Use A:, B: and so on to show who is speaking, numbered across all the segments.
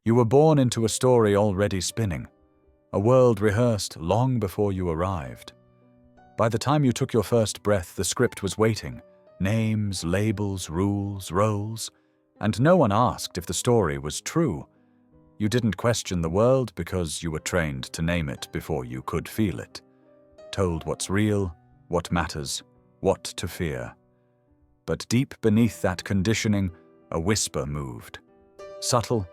A: You were born into a story already spinning, a world rehearsed long before you arrived. By the time you took your first breath, the script was waiting. Names, labels, rules, roles. And no one asked if the story was true. You didn't question the world because you were trained to name it before you could feel it. Told what's real, what matters, what to fear. But deep beneath that conditioning, a whisper moved. Subtle,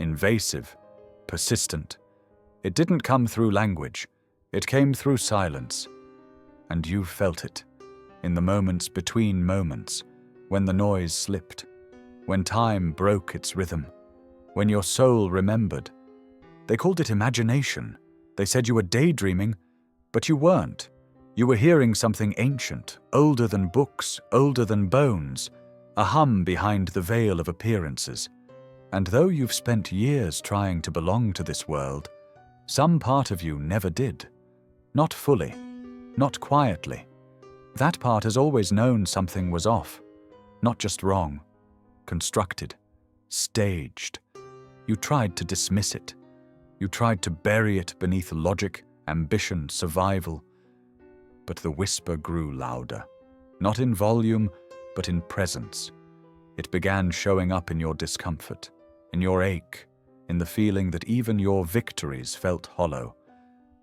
A: invasive, persistent. It didn't come through language. It came through silence. And you felt it, in the moments between moments, when the noise slipped, when time broke its rhythm, when your soul remembered. They called it imagination. They said you were daydreaming, but you weren't. You were hearing something ancient, older than books, older than bones, a hum behind the veil of appearances. And though you've spent years trying to belong to this world, some part of you never did. Not fully, not quietly. That part has always known something was off, not just wrong, constructed, staged. You tried to dismiss it. You tried to bury it beneath logic, ambition, survival. But the whisper grew louder, not in volume, but in presence. It began showing up in your discomfort, in your ache, in the feeling that even your victories felt hollow.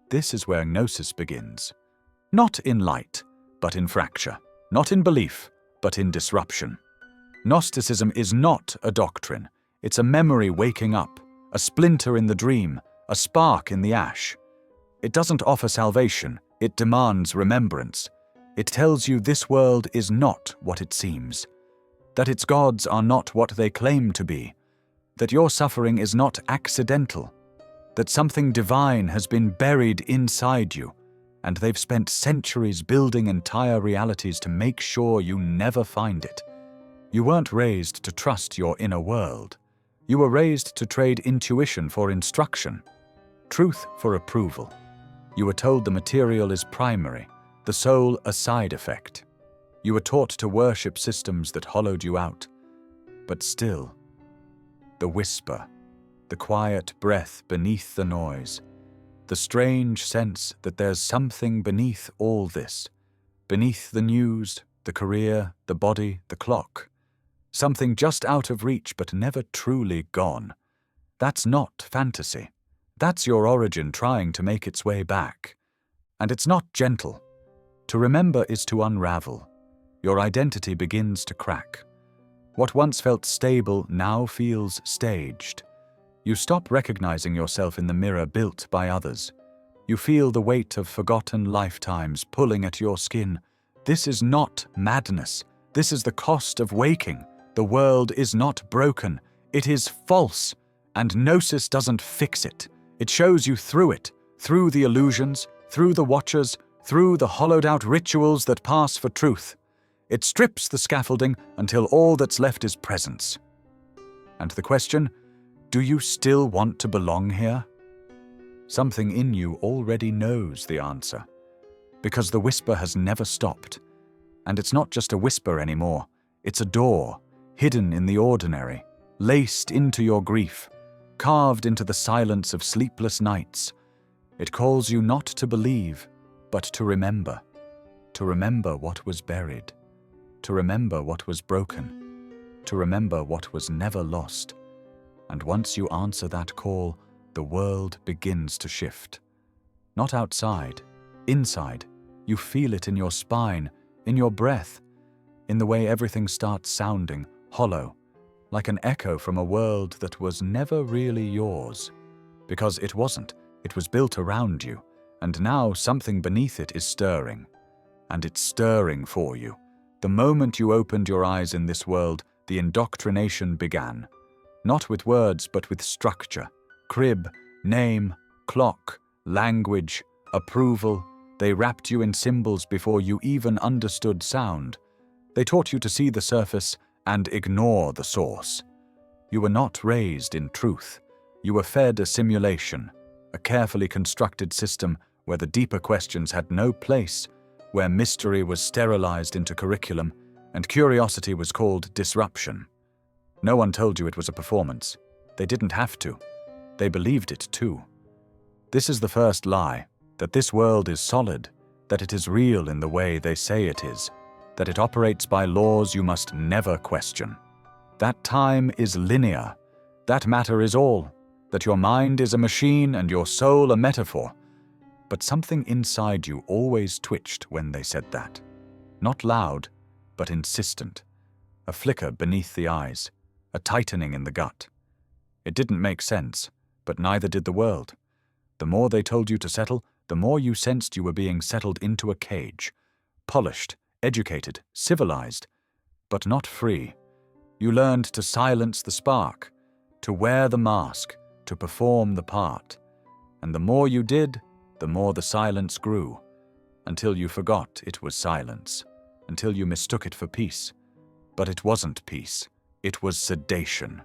A: This is where Gnosis begins. Not in light, but in fracture. Not in belief, but in disruption. Gnosticism is not a doctrine. It's a memory waking up, a splinter in the dream, a spark in the ash. It doesn't offer salvation. It demands remembrance. It tells you this world is not what it seems, that its gods are not what they claim to be, that your suffering is not accidental, that something divine has been buried inside you, and they've spent centuries building entire realities to make sure you never find it. You weren't raised to trust your inner world. You were raised to trade intuition for instruction, truth for approval. You were told the material is primary, the soul a side effect. You were taught to worship systems that hollowed you out. But still, the whisper, the quiet breath beneath the noise, the strange sense that there's something beneath all this, beneath the news, the career, the body, the clock. Something just out of reach but never truly gone. That's not fantasy. That's your origin trying to make its way back. And it's not gentle. To remember is to unravel. Your identity begins to crack. What once felt stable now feels staged. You stop recognizing yourself in the mirror built by others. You feel the weight of forgotten lifetimes pulling at your skin. This is not madness. This is the cost of waking. The world is not broken. It is false. And Gnosis doesn't fix it. It shows you through it, through the illusions, through the watchers, through the hollowed-out rituals that pass for truth. It strips the scaffolding until all that's left is presence. And the question, do you still want to belong here? Something in you already knows the answer, because the whisper has never stopped. And it's not just a whisper anymore. It's a door, hidden in the ordinary, laced into your grief, carved into the silence of sleepless nights. It calls you not to believe, but to remember what was buried, to remember what was broken, to remember what was never lost. And once you answer that call, the world begins to shift. Not outside, inside. You feel it in your spine, in your breath, in the way everything starts sounding hollow, like an echo from a world that was never really yours. Because it wasn't. It was built around you, and now something beneath it is stirring. And it's stirring for you. The moment you opened your eyes in this world, the indoctrination began. Not with words, but with structure. Crib, name, clock, language, approval. They wrapped you in symbols before you even understood sound. They taught you to see the surface and ignore the source. You were not raised in truth. You were fed a simulation, a carefully constructed system where the deeper questions had no place, where mystery was sterilized into curriculum and curiosity was called disruption. No one told you it was a performance. They didn't have to. they believed it too. This is the first lie, that this world is solid, that it is real in the way they say it is, that it operates by laws you must never question. That time is linear, that matter is all, that your mind is a machine and your soul a metaphor. But something inside you always twitched when they said that. Not loud, but insistent. A flicker beneath the eyes, a tightening in the gut. It didn't make sense, but neither did the world. The more they told you to settle, the more you sensed you were being settled into a cage. Polished, educated, civilized, but not free. You learned to silence the spark, to wear the mask, to perform the part. And the more you did, the more the silence grew, until you forgot it was silence, until you mistook it for peace. But it wasn't peace, it was sedation.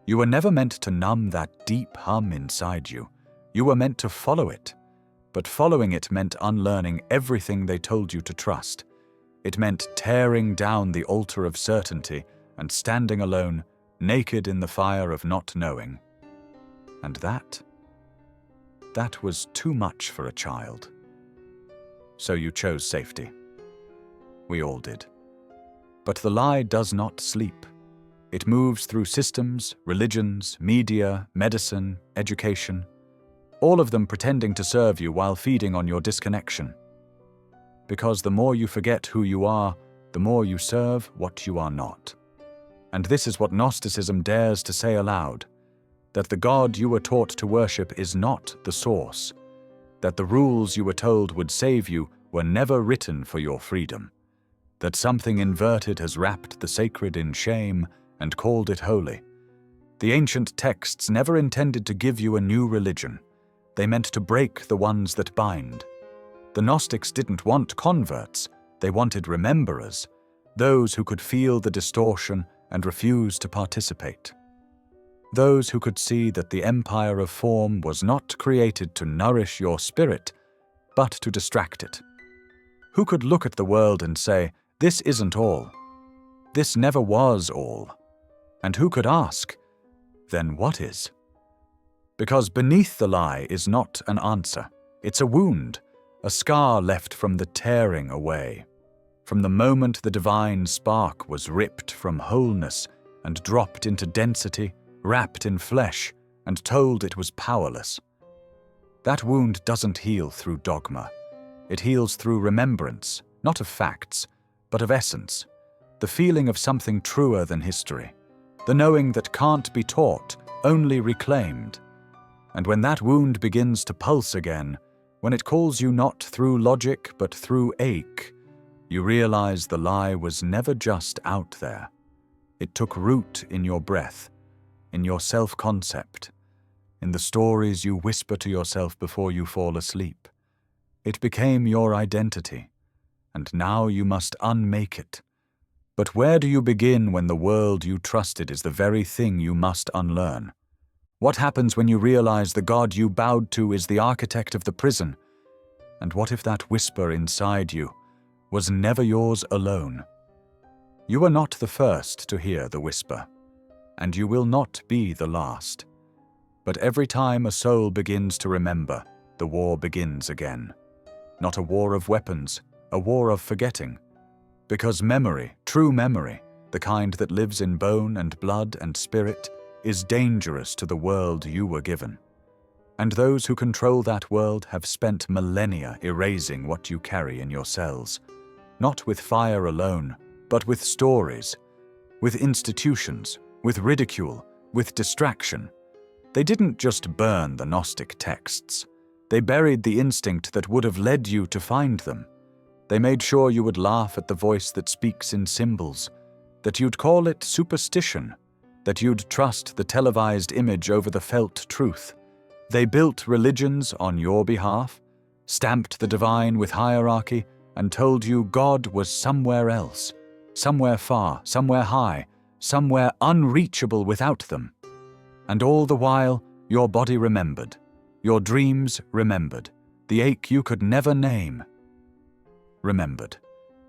A: You were never meant to numb that deep hum inside you. You were meant to follow it. But following it meant unlearning everything they told you to trust. It meant tearing down the altar of certainty and standing alone, naked in the fire of not knowing. And that was too much for a child. So you chose safety. We all did. But the lie does not sleep. It moves through systems, religions, media, medicine, education, all of them pretending to serve you while feeding on your disconnection. Because the more you forget who you are, the more you serve what you are not. And this is what Gnosticism dares to say aloud, that the God you were taught to worship is not the source, that the rules you were told would save you were never written for your freedom, that something inverted has wrapped the sacred in shame and called it holy. The ancient texts never intended to give you a new religion. They meant to break the ones that bind. The Gnostics didn't want converts, they wanted rememberers, those who could feel the distortion and refuse to participate. Those who could see that the empire of form was not created to nourish your spirit, but to distract it. Who could look at the world and say, "This isn't all. This never was all." And who could ask, "Then what is?" Because beneath the lie is not an answer. It's a wound, a scar left from the tearing away, from the moment the divine spark was ripped from wholeness and dropped into density, wrapped in flesh, and told it was powerless. That wound doesn't heal through dogma. It heals through remembrance, not of facts, but of essence, the feeling of something truer than history, the knowing that can't be taught, only reclaimed. And when that wound begins to pulse again, when it calls you not through logic but through ache, you realize the lie was never just out there. It took root in your breath, in your self-concept, in the stories you whisper to yourself before you fall asleep. It became your identity, and now you must unmake it. But where do you begin when the world you trusted is the very thing you must unlearn? What happens when you realize the God you bowed to is the architect of the prison? And what if that whisper inside you was never yours alone? You are not the first to hear the whisper, and you will not be the last. But every time a soul begins to remember, the war begins again. Not a war of weapons, a war of forgetting. Because memory, true memory, the kind that lives in bone and blood and spirit, is dangerous to the world you were given. And those who control that world have spent millennia erasing what you carry in your cells, not with fire alone, but with stories, with institutions, with ridicule, with distraction. They didn't just burn the Gnostic texts. They buried the instinct that would have led you to find them. They made sure you would laugh at the voice that speaks in symbols, that you'd call it superstition, that you'd trust the televised image over the felt truth. They built religions on your behalf, stamped the divine with hierarchy, and told you God was somewhere else, somewhere far, somewhere high, somewhere unreachable without them. And all the while, your body remembered, your dreams remembered, the ache you could never name remembered.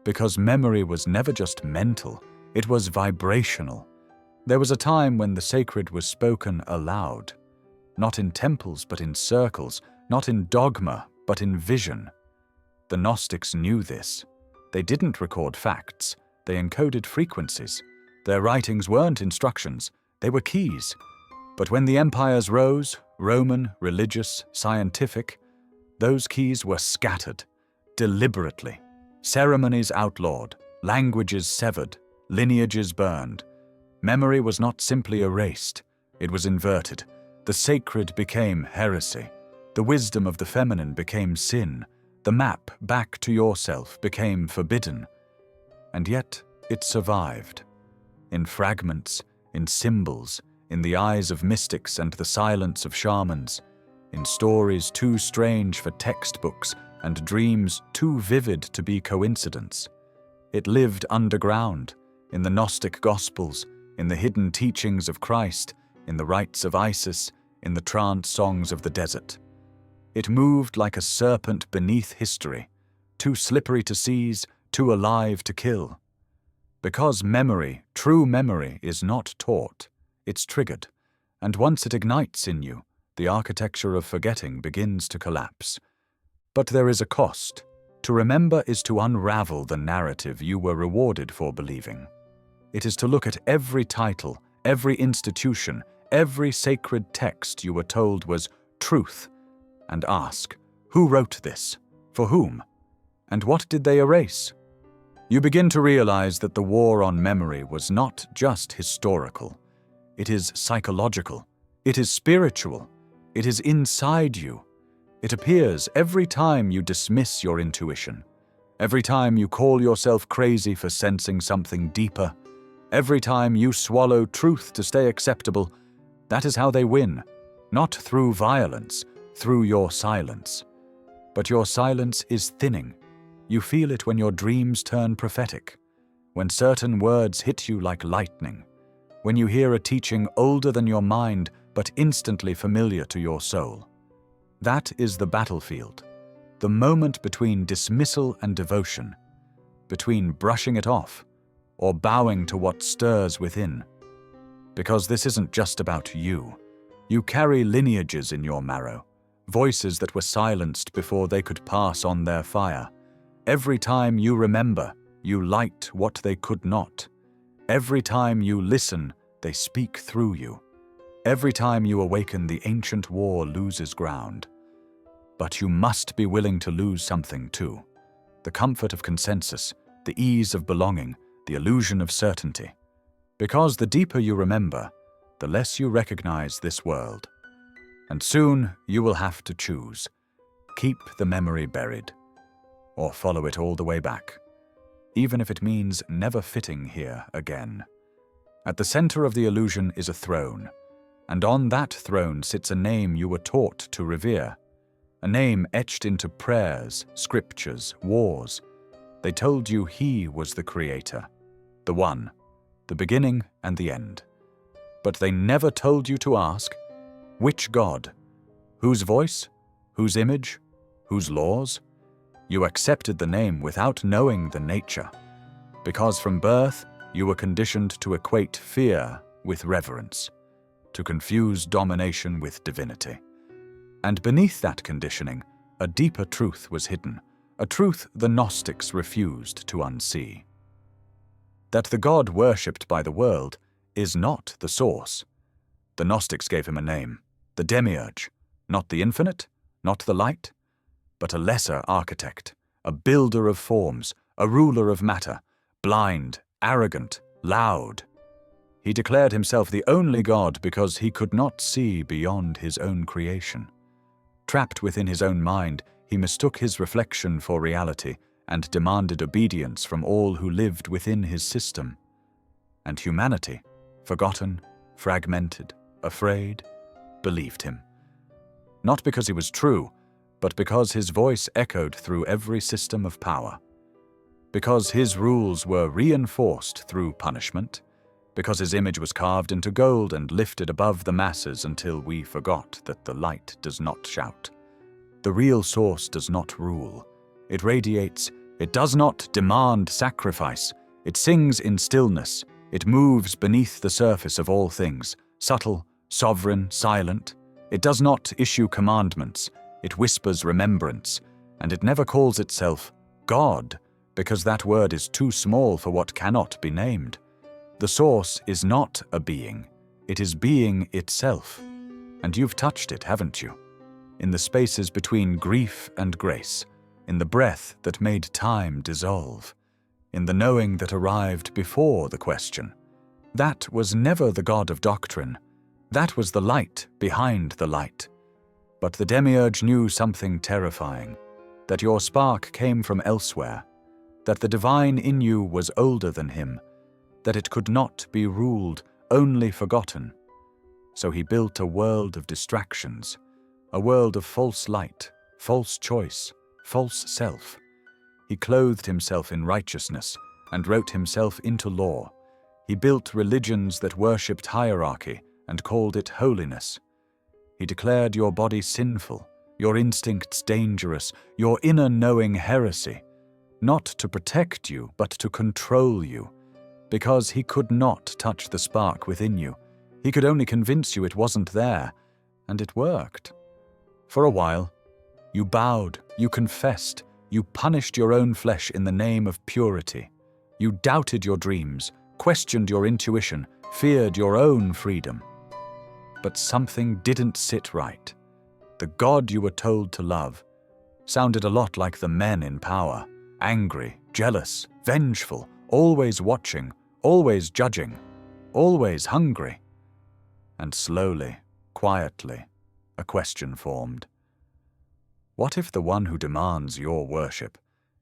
A: Because memory was never just mental, it was vibrational. There was a time when the sacred was spoken aloud, not in temples but in circles, not in dogma but in vision. The Gnostics knew this. They didn't record facts, they encoded frequencies. Their writings weren't instructions, they were keys. But when the empires rose, Roman, religious, scientific, those keys were scattered, deliberately. Ceremonies outlawed, languages severed, lineages burned. Memory was not simply erased, it was inverted. The sacred became heresy. The wisdom of the feminine became sin. The map back to yourself became forbidden. And yet it survived. In fragments, in symbols, in the eyes of mystics and the silence of shamans, in stories too strange for textbooks and dreams too vivid to be coincidence. It lived underground, in the Gnostic Gospels, in the hidden teachings of Christ, in the rites of Isis, in the trance songs of the desert. It moved like a serpent beneath history, too slippery to seize, too alive to kill. Because memory, true memory, is not taught, it's triggered, and once it ignites in you, the architecture of forgetting begins to collapse. But there is a cost. To remember is to unravel the narrative you were rewarded for believing. It is to look at every title, every institution, every sacred text you were told was truth, and ask, who wrote this? For whom? And what did they erase? You begin to realize that the war on memory was not just historical. It is psychological. It is spiritual. It is inside you. It appears every time you dismiss your intuition, every time you call yourself crazy for sensing something deeper, every time you swallow truth to stay acceptable. That is how they win, not through violence, through your silence. But your silence is thinning. You feel it when your dreams turn prophetic, when certain words hit you like lightning, when you hear a teaching older than your mind but instantly familiar to your soul. That is the battlefield, the moment between dismissal and devotion, between brushing it off or bowing to what stirs within. Because this isn't just about you. You carry lineages in your marrow, voices that were silenced before they could pass on their fire. Every time you remember, you light what they could not. Every time you listen, they speak through you. Every time you awaken, the ancient war loses ground. But you must be willing to lose something too. The comfort of consensus, the ease of belonging, the illusion of certainty. Because the deeper you remember, the less you recognize this world. And soon you will have to choose. Keep the memory buried, or follow it all the way back, even if it means never fitting here again. At the center of the illusion is a throne, and on that throne sits a name you were taught to revere, a name etched into prayers, scriptures, wars. They told you he was the creator, the one, the beginning and the end. But they never told you to ask, which God? Whose voice? Whose image? Whose laws? You accepted the name without knowing the nature, because from birth you were conditioned to equate fear with reverence, to confuse domination with divinity. And beneath that conditioning, a deeper truth was hidden, a truth the Gnostics refused to unsee. That the God worshipped by the world is not the source. The Gnostics gave him a name, the demiurge, not the infinite, not the light, but a lesser architect, a builder of forms, a ruler of matter, blind, arrogant, loud. He declared himself the only God because he could not see beyond his own creation. Trapped within his own mind, he mistook his reflection for reality and demanded obedience from all who lived within his system. And humanity, forgotten, fragmented, afraid, believed him. Not because he was true, but because his voice echoed through every system of power. Because his rules were reinforced through punishment, because his image was carved into gold and lifted above the masses until we forgot that the light does not shout. The real source does not rule. It radiates. It does not demand sacrifice. It sings in stillness. It moves beneath the surface of all things, subtle, sovereign, silent. It does not issue commandments, it whispers remembrance, and it never calls itself God, because that word is too small for what cannot be named. The source is not a being, it is being itself. And you've touched it, haven't you? In the spaces between grief and grace, in the breath that made time dissolve, in the knowing that arrived before the question. That was never the God of doctrine. That was the light behind the light. But the demiurge knew something terrifying, that your spark came from elsewhere, that the divine in you was older than him, that it could not be ruled, only forgotten. So he built a world of distractions, a world of false light, false choice, false self. He clothed himself in righteousness and wrote himself into law. He built religions that worshipped hierarchy and called it holiness. He declared your body sinful, your instincts dangerous, your inner knowing heresy, not to protect you, but to control you, because he could not touch the spark within you. He could only convince you it wasn't there, and it worked. For a while, you bowed, you confessed, you punished your own flesh in the name of purity. You doubted your dreams, questioned your intuition, feared your own freedom. But something didn't sit right. The God you were told to love sounded a lot like the men in power, angry, jealous, vengeful, always watching, always judging, always hungry. And slowly, quietly, a question formed. What if the one who demands your worship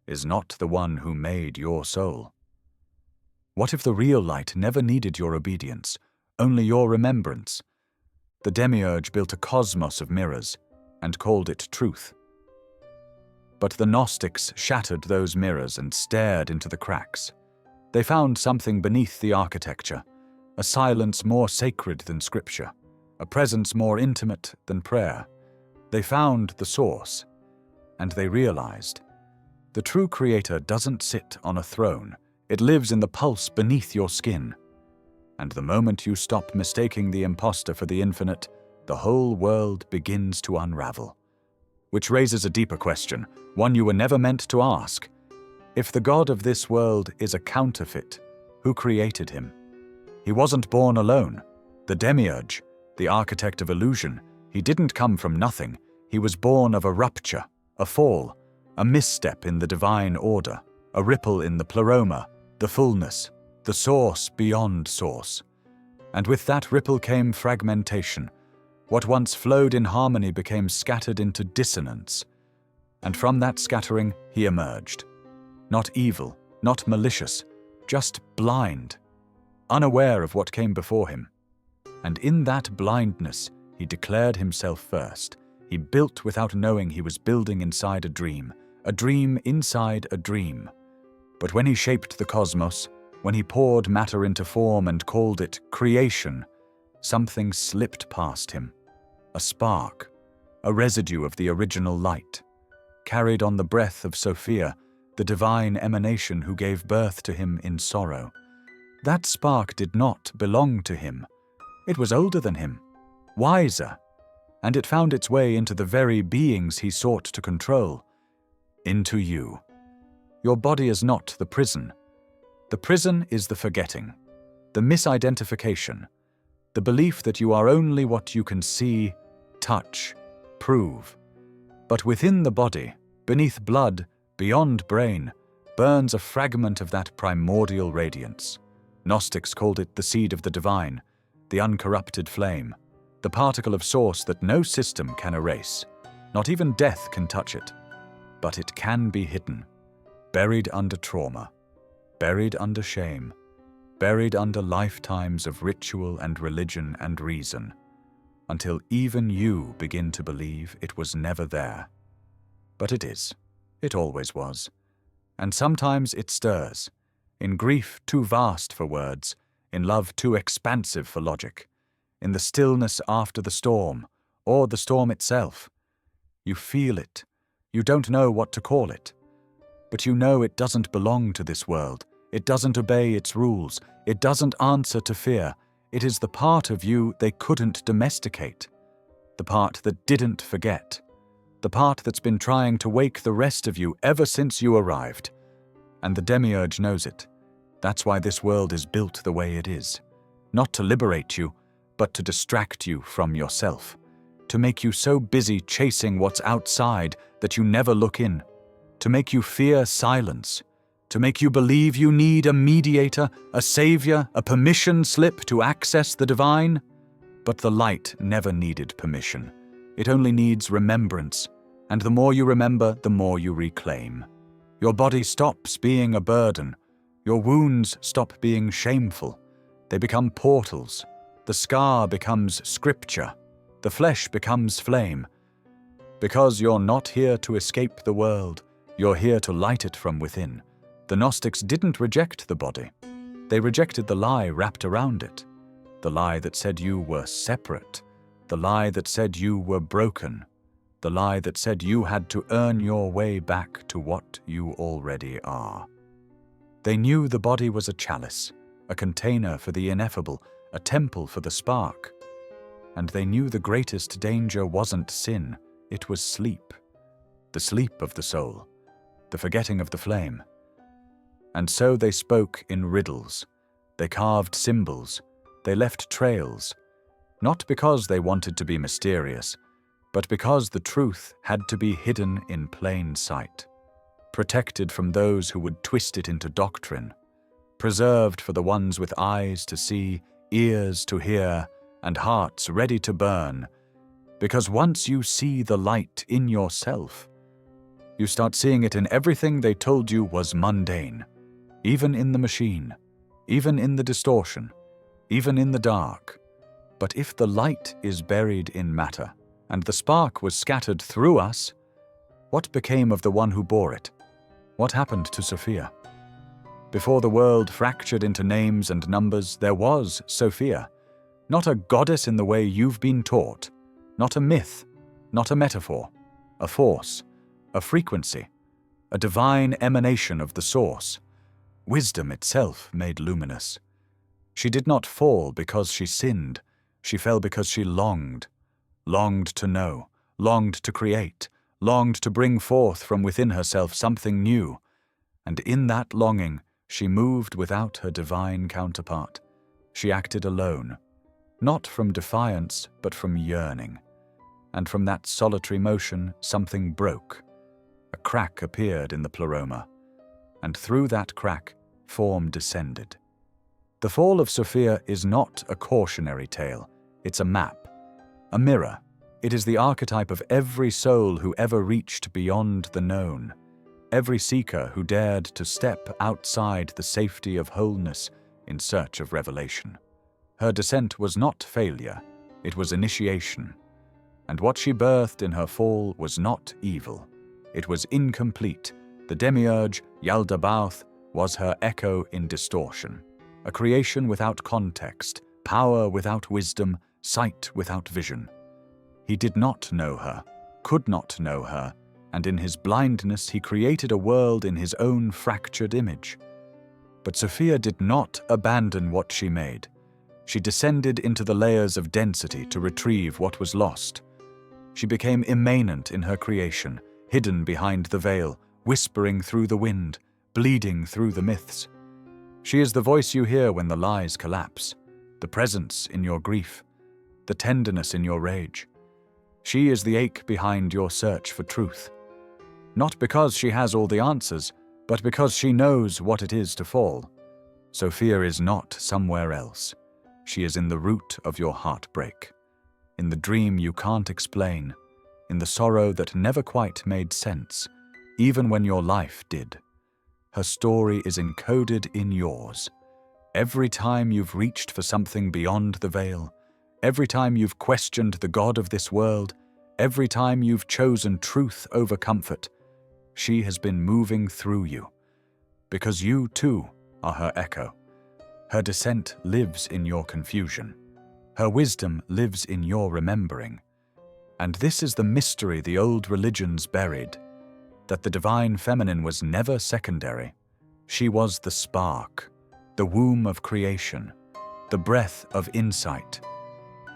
A: is not the one who made your soul? What if the real light never needed your obedience, only your remembrance? The demiurge built a cosmos of mirrors and called it truth. But the Gnostics shattered those mirrors and stared into the cracks. They found something beneath the architecture, a silence more sacred than scripture, a presence more intimate than prayer. They found the source, and they realized the true creator doesn't sit on a throne, it lives in the pulse beneath your skin. And the moment you stop mistaking the imposter for the infinite, the whole world begins to unravel. Which raises a deeper question, one you were never meant to ask. If the God of this world is a counterfeit, who created him? He wasn't born alone. The demiurge, the architect of illusion, he didn't come from nothing. He was born of a rupture, a fall, a misstep in the divine order, a ripple in the pleroma, the fullness, the source beyond source. And with that ripple came fragmentation. What once flowed in harmony became scattered into dissonance. And from that scattering, he emerged. Not evil, not malicious, just blind, unaware of what came before him. And in that blindness, he declared himself first. He built without knowing he was building inside a dream inside a dream. But when he shaped the cosmos, when he poured matter into form and called it creation, something slipped past him. A spark, a residue of the original light, carried on the breath of Sophia, the divine emanation who gave birth to him in sorrow. That spark did not belong to him. It was older than him, wiser, and it found its way into the very beings he sought to control, into you. Your body is not the prison. The prison is the forgetting, the misidentification, the belief that you are only what you can see, touch, prove. But within the body, beneath blood, beyond brain, burns a fragment of that primordial radiance. Gnostics called it the seed of the divine, the uncorrupted flame, the particle of source that no system can erase. Not even death can touch it. But it can be hidden, buried under trauma, buried under shame, buried under lifetimes of ritual and religion and reason, until even you begin to believe it was never there. But it is. It always was. And sometimes it stirs, in grief too vast for words, in love too expansive for logic, in the stillness after the storm, or the storm itself. You feel it. You don't know what to call it. But you know it doesn't belong to this world. It doesn't obey its rules. It doesn't answer to fear. It is the part of you they couldn't domesticate. the part that didn't forget, the part that's been trying to wake the rest of you ever since you arrived. And the demiurge knows it. That's why this world is built the way it is. Not to liberate you, but to distract you from yourself. To make you so busy chasing what's outside that you never look in. To make you fear silence. To make you believe you need a mediator, a savior, a permission slip to access the divine. But the light never needed permission. It only needs remembrance. And the more you remember, the more you reclaim. Your body stops being a burden. Your wounds stop being shameful. They become portals. The scar becomes scripture. The flesh becomes flame. Because you're not here to escape the world, you're here to light it from within. The Gnostics didn't reject the body. They rejected the lie wrapped around it. The lie that said you were separate. The lie that said you were broken. The lie that said you had to earn your way back to what you already are. They knew the body was a chalice, a container for the ineffable, a temple for the spark. And they knew the greatest danger wasn't sin, it was sleep. The sleep of the soul, the forgetting of the flame. And so they spoke in riddles. They carved symbols. They left trails. Not because they wanted to be mysterious, but because the truth had to be hidden in plain sight, protected from those who would twist it into doctrine, preserved for the ones with eyes to see, ears to hear, and hearts ready to burn, because once you see the light in yourself, you start seeing it in everything they told you was mundane, even in the machine, even in the distortion, even in the dark. But if the light is buried in matter, and the spark was scattered through us, what became of the one who bore it? What happened to Sophia? Before the world fractured into names and numbers, there was Sophia, not a goddess in the way you've been taught, not a myth, not a metaphor, a force, a frequency, a divine emanation of the source, wisdom itself made luminous. She did not fall because she sinned, she fell because she longed to know, longed to create, longed to bring forth from within herself something new, and in that longing she moved without her divine counterpart. She acted alone, not from defiance but from yearning, and from that solitary motion something broke. A crack appeared in the pleroma, and through that crack form descended. The fall of Sophia is not a cautionary tale, it's a map. A mirror. It is the archetype of every soul who ever reached beyond the known, every seeker who dared to step outside the safety of wholeness in search of revelation. Her descent was not failure, it was initiation. And what she birthed in her fall was not evil. It was incomplete. The demiurge, Yaldabaoth, was her echo in distortion. A creation without context, power without wisdom, sight without vision. He did not know her, could not know her, and in his blindness he created a world in his own fractured image. But Sophia did not abandon what she made. She descended into the layers of density to retrieve what was lost. She became immanent in her creation, hidden behind the veil, whispering through the wind, bleeding through the myths. She is the voice you hear when the lies collapse, the presence in your grief, the tenderness in your rage. She is the ache behind your search for truth. Not because she has all the answers, but because she knows what it is to fall. Sophia is not somewhere else. She is in the root of your heartbreak, in the dream you can't explain, in the sorrow that never quite made sense, even when your life did. Her story is encoded in yours. Every time you've reached for something beyond the veil, every time you've questioned the God of this world, every time you've chosen truth over comfort, she has been moving through you. Because you, too, are her echo. Her descent lives in your confusion. Her wisdom lives in your remembering. And this is the mystery the old religions buried, that the divine feminine was never secondary. She was the spark, the womb of creation, the breath of insight.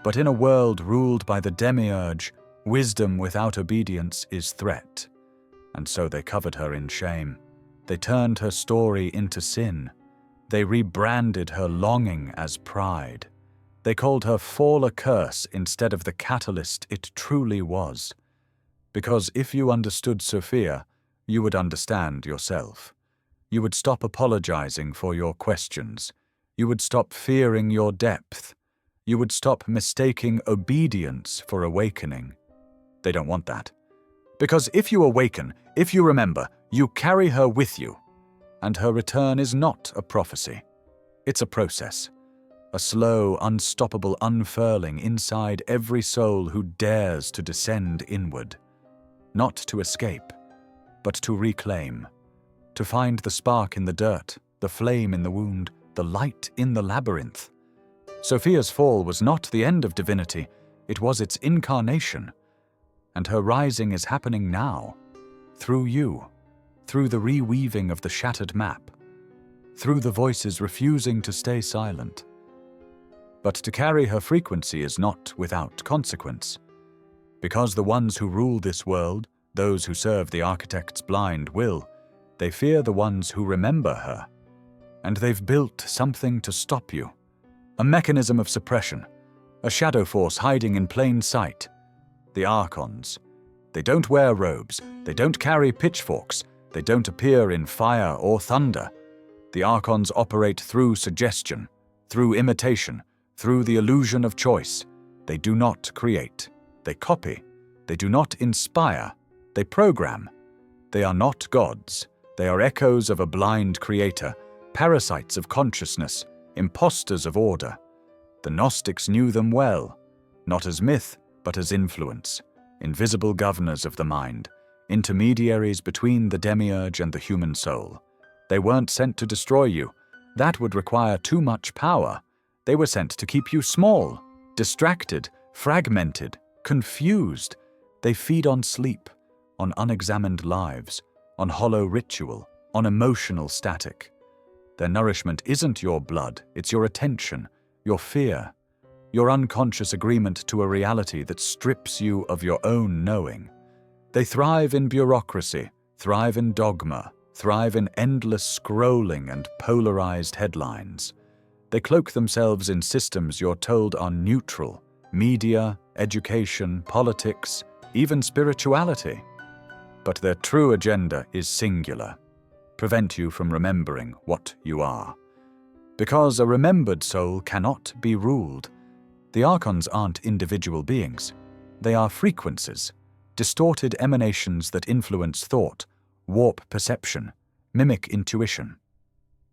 A: But in a world ruled by the demiurge, wisdom without obedience is threat. And so they covered her in shame. They turned her story into sin. They rebranded her longing as pride. They called her fall a curse instead of the catalyst it truly was. Because if you understood Sophia, you would understand yourself. You would stop apologizing for your questions. You would stop fearing your depth. You would stop mistaking obedience for awakening. They don't want that. Because if you awaken, if you remember, you carry her with you. And her return is not a prophecy. It's a process. A slow, unstoppable unfurling inside every soul who dares to descend inward. Not to escape, but to reclaim. To find the spark in the dirt, the flame in the wound, the light in the labyrinth. Sophia's fall was not the end of divinity, it was its incarnation. And her rising is happening now, through you, through the reweaving of the shattered map, through the voices refusing to stay silent. But to carry her frequency is not without consequence. Because the ones who rule this world, those who serve the architect's blind will, they fear the ones who remember her. And they've built something to stop you. A mechanism of suppression, a shadow force hiding in plain sight. The Archons. They don't wear robes, they don't carry pitchforks, they don't appear in fire or thunder. The Archons operate through suggestion, through imitation, through the illusion of choice. They do not create. They copy. They do not inspire. They program. They are not gods. They are echoes of a blind creator, parasites of consciousness, impostors of order. The Gnostics knew them well, not as myth, but as influence, invisible governors of the mind, intermediaries between the demiurge and the human soul. They weren't sent to destroy you. That would require too much power. They were sent to keep you small, distracted, fragmented, confused. They feed on sleep, on unexamined lives, on hollow ritual, on emotional static. Their nourishment isn't your blood, it's your attention, your fear, your unconscious agreement to a reality that strips you of your own knowing. They thrive in bureaucracy, thrive in dogma, thrive in endless scrolling and polarized headlines. They cloak themselves in systems you're told are neutral: media, education, politics, even spirituality. But their true agenda is singular: prevent you from remembering what you are. Because a remembered soul cannot be ruled. The Archons aren't individual beings. They are frequencies, distorted emanations that influence thought, warp perception, mimic intuition.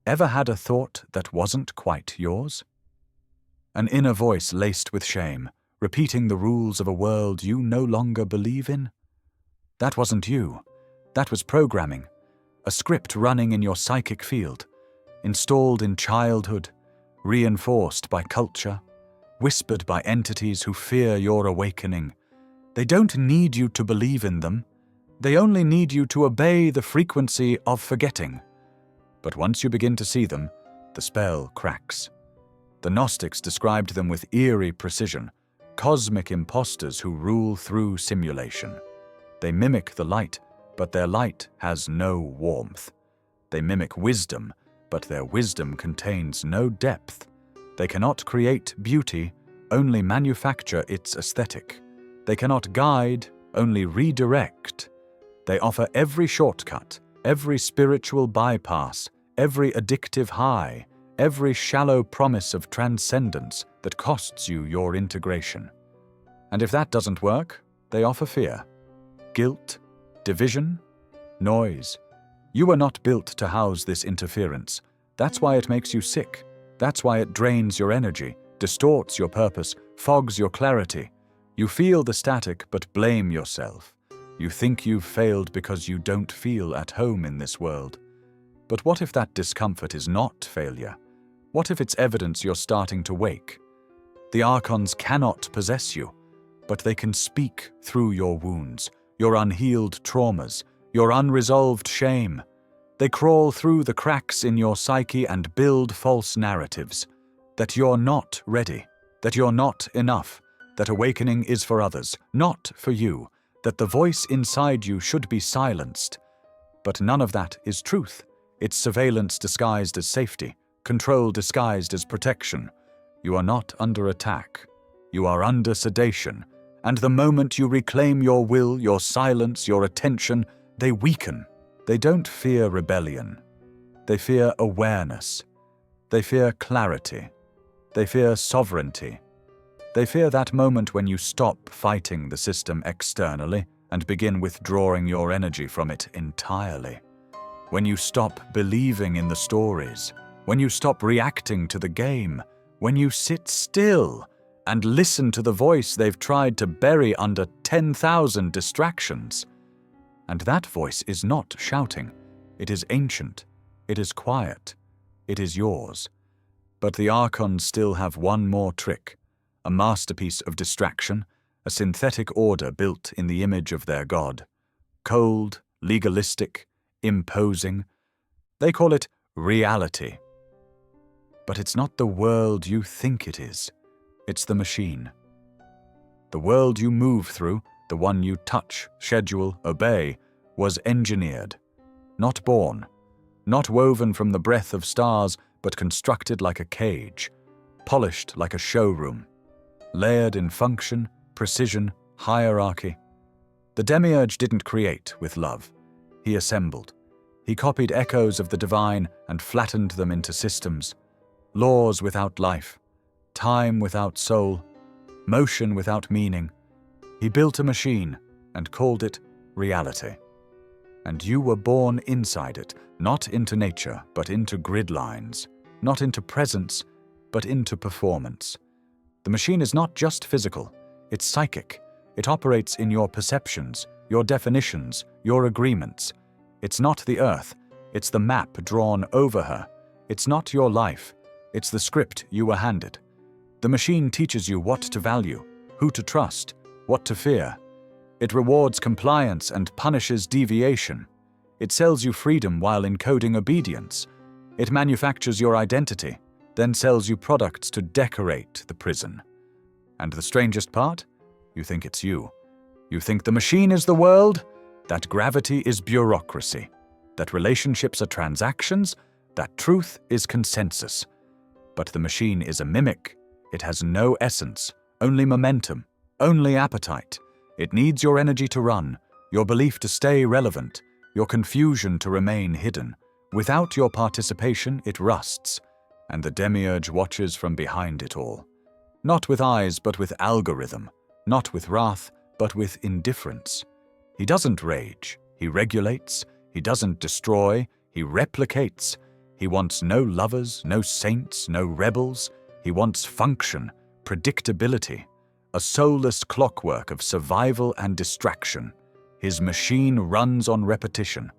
A: Ever had a thought that wasn't quite yours? An inner voice laced with shame, repeating the rules of a world you no longer believe in? That wasn't you. That was programming, a script running in your psychic field, installed in childhood, reinforced by culture, whispered by entities who fear your awakening. They don't need you to believe in them. They only need you to obey the frequency of forgetting. But once you begin to see them, the spell cracks. The Gnostics described them with eerie precision, cosmic impostors who rule through simulation. They mimic the light, but their light has no warmth. They mimic wisdom, but their wisdom contains no depth. They cannot create beauty, only manufacture its aesthetic. They cannot guide, only redirect. They offer every shortcut, every spiritual bypass, every addictive high, every shallow promise of transcendence that costs you your integration. And if that doesn't work, they offer fear, guilt, division, noise. You are not built to house this interference. That's why it makes you sick. That's why it drains your energy, distorts your purpose, fogs your clarity. You feel the static but blame yourself. You think you've failed because you don't feel at home in this world. But what if that discomfort is not failure? What if it's evidence you're starting to wake? The Archons cannot possess you, but they can speak through your wounds, your unhealed traumas, your unresolved shame. They crawl through the cracks in your psyche and build false narratives that you're not ready, that you're not enough, that awakening is for others, not for you, that the voice inside you should be silenced. But none of that is truth. It's surveillance disguised as safety, control disguised as protection. You are not under attack. You are under sedation. And the moment you reclaim your will, your silence, your attention, they weaken. They don't fear rebellion. They fear awareness. They fear clarity. They fear sovereignty. They fear that moment when you stop fighting the system externally and begin withdrawing your energy from it entirely. When you stop believing in the stories, when you stop reacting to the game, when you sit still and listen to the voice they've tried to bury under 10,000 distractions. And that voice is not shouting. It is ancient. It is quiet. It is yours. But the Archons still have one more trick, a masterpiece of distraction, a synthetic order built in the image of their god. Cold, legalistic, imposing. They call it reality. But it's not the world you think it is. It's the machine. The world you move through, the one you touch, schedule, obey, was engineered, not born, not woven from the breath of stars, but constructed like a cage, polished like a showroom, layered in function, precision, hierarchy. The Demiurge didn't create with love. He assembled. He copied echoes of the divine and flattened them into systems, laws without life, time without soul, motion without meaning. He built a machine and called it reality. And you were born inside it, not into nature, but into grid lines, not into presence, but into performance. The machine is not just physical, it's psychic. It operates in your perceptions, your definitions, your agreements. It's not the earth, it's the map drawn over her. It's not your life, it's the script you were handed. The machine teaches you what to value, who to trust, what to fear. It rewards compliance and punishes deviation. It sells you freedom while encoding obedience. It manufactures your identity, then sells you products to decorate the prison. And the strangest part? You think it's you. You think the machine is the world, that gravity is bureaucracy, that relationships are transactions, that truth is consensus. But the machine is a mimic. It has no essence, only momentum, only appetite. It needs your energy to run, your belief to stay relevant, your confusion to remain hidden. Without your participation, it rusts, and the Demiurge watches from behind it all. Not with eyes, but with algorithm. Not with wrath, but with indifference. He doesn't rage, he regulates. He doesn't destroy, he replicates. He wants no lovers, no saints, no rebels. He wants function, predictability, a soulless clockwork of survival and distraction. His machine runs on repetition,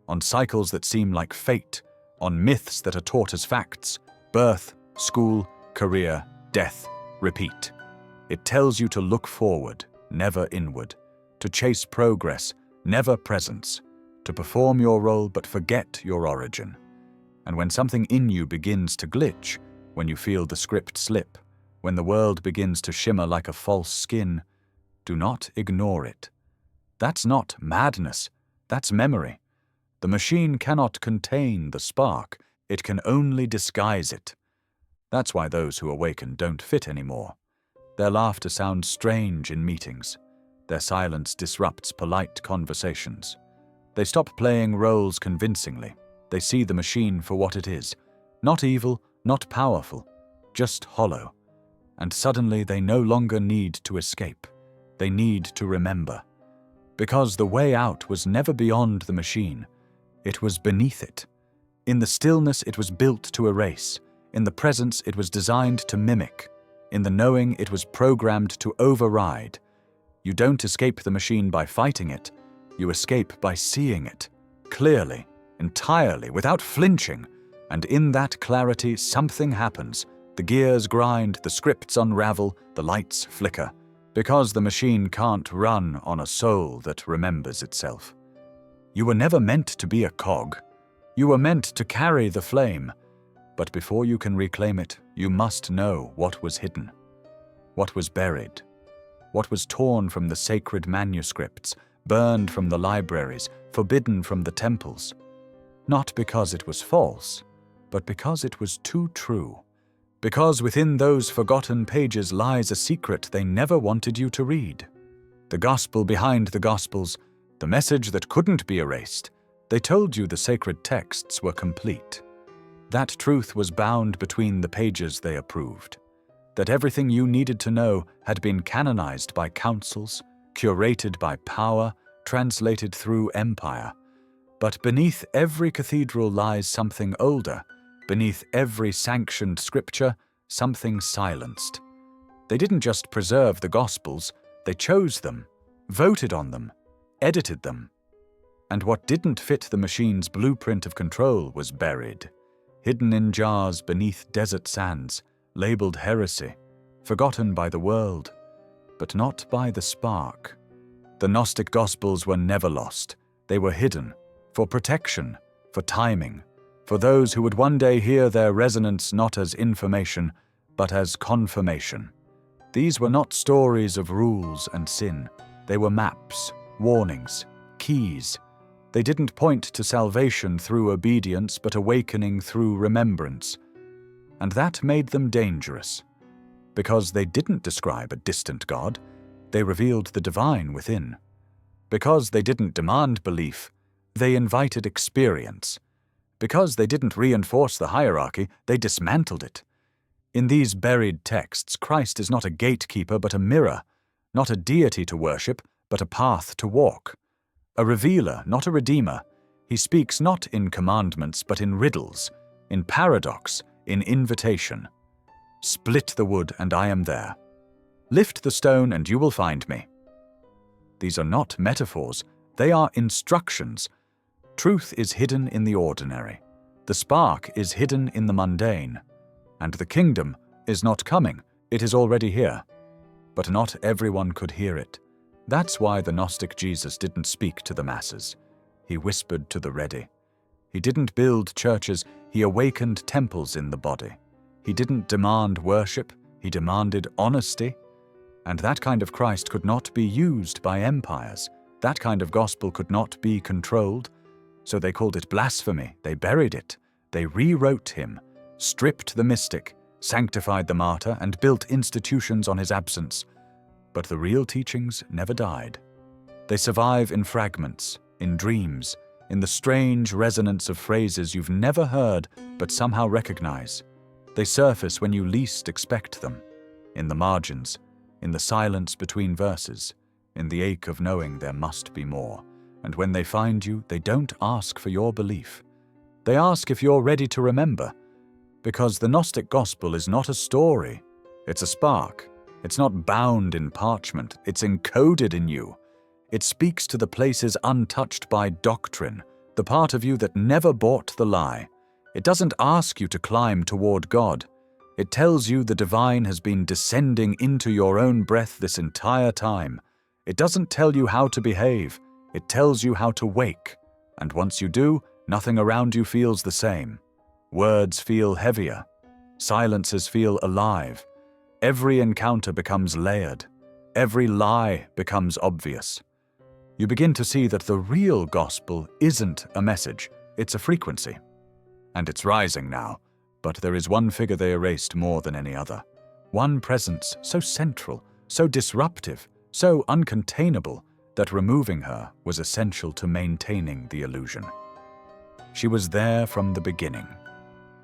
A: on cycles that seem like fate, on myths that are taught as facts. Birth, school, career, death, repeat. It tells you to look forward, never inward, to chase progress, never presence, to perform your role but forget your origin. And when something in you begins to glitch, when you feel the script slip, when the world begins to shimmer like a false skin, do not ignore it. That's not madness, that's memory. The machine cannot contain the spark, it can only disguise it. That's why those who awaken don't fit anymore. Their laughter sounds strange in meetings. Their silence disrupts polite conversations. They stop playing roles convincingly. They see the machine for what it is. Not evil, not powerful, just hollow. And suddenly they no longer need to escape. They need to remember. Because the way out was never beyond the machine. It was beneath it. In the stillness it was built to erase. In the presence it was designed to mimic. In the knowing it was programmed to override. You don't escape the machine by fighting it. You escape by seeing it, clearly, entirely, without flinching. And in that clarity something happens. The gears grind, the scripts unravel, the lights flicker. Because the machine can't run on a soul that remembers itself. You were never meant to be a cog. You were meant to carry the flame. But before you can reclaim it, you must know what was hidden. what was buried, what was torn from the sacred manuscripts, burned from the libraries, forbidden from the temples. Not because it was false, but because it was too true. Because within those forgotten pages lies a secret they never wanted you to read. The gospel behind the gospels, the message that couldn't be erased. They told you the sacred texts were complete. That truth was bound between the pages they approved. That everything you needed to know had been canonized by councils, curated by power, translated through empire. But beneath every cathedral lies something older. Beneath every sanctioned scripture, something silenced. They didn't just preserve the Gospels, they chose them, voted on them, edited them. And what didn't fit the machine's blueprint of control was buried, hidden in jars beneath desert sands, labeled heresy, forgotten by the world, but not by the spark. The Gnostic Gospels were never lost. They were hidden, for protection, for timing, for those who would one day hear their resonance not as information, but as confirmation. These were not stories of rules and sin. They were maps, warnings, keys. They didn't point to salvation through obedience, but awakening through remembrance. And that made them dangerous, because they didn't describe a distant God. They revealed the divine within. Because they didn't demand belief, they invited experience. Because they didn't reinforce the hierarchy, they dismantled it. In these buried texts, Christ is not a gatekeeper but a mirror, not a deity to worship, but a path to walk. A revealer, not a redeemer. He speaks not in commandments but in riddles, in paradox, in invitation. Split the wood and I am there. Lift the stone and you will find me. These are not metaphors, they are instructions. Truth is hidden in the ordinary. The spark is hidden in the mundane. And the kingdom is not coming, it is already here. But not everyone could hear it. That's why the Gnostic Jesus didn't speak to the masses. He whispered to the ready. He didn't build churches, he awakened temples in the body. He didn't demand worship, he demanded honesty. And that kind of Christ could not be used by empires. That kind of gospel could not be controlled. So they called it blasphemy, they buried it, they rewrote him, stripped the mystic, sanctified the martyr, and built institutions on his absence. But the real teachings never died. They survive in fragments, in dreams, in the strange resonance of phrases you've never heard but somehow recognize. They surface when you least expect them, in the margins, in the silence between verses, in the ache of knowing there must be more. And when they find you, they don't ask for your belief. They ask if you're ready to remember. Because the Gnostic gospel is not a story, it's a spark. It's not bound in parchment, it's encoded in you. It speaks to the places untouched by doctrine, the part of you that never bought the lie. It doesn't ask you to climb toward God. It tells you the divine has been descending into your own breath this entire time. It doesn't tell you how to behave, it tells you how to wake. And once you do, nothing around you feels the same. Words feel heavier. Silences feel alive. Every encounter becomes layered. Every lie becomes obvious. You begin to see that the real gospel isn't a message, it's a frequency. And it's rising now, but there is one figure they erased more than any other. One presence so central, so disruptive, so uncontainable, that removing her was essential to maintaining the illusion. She was there from the beginning.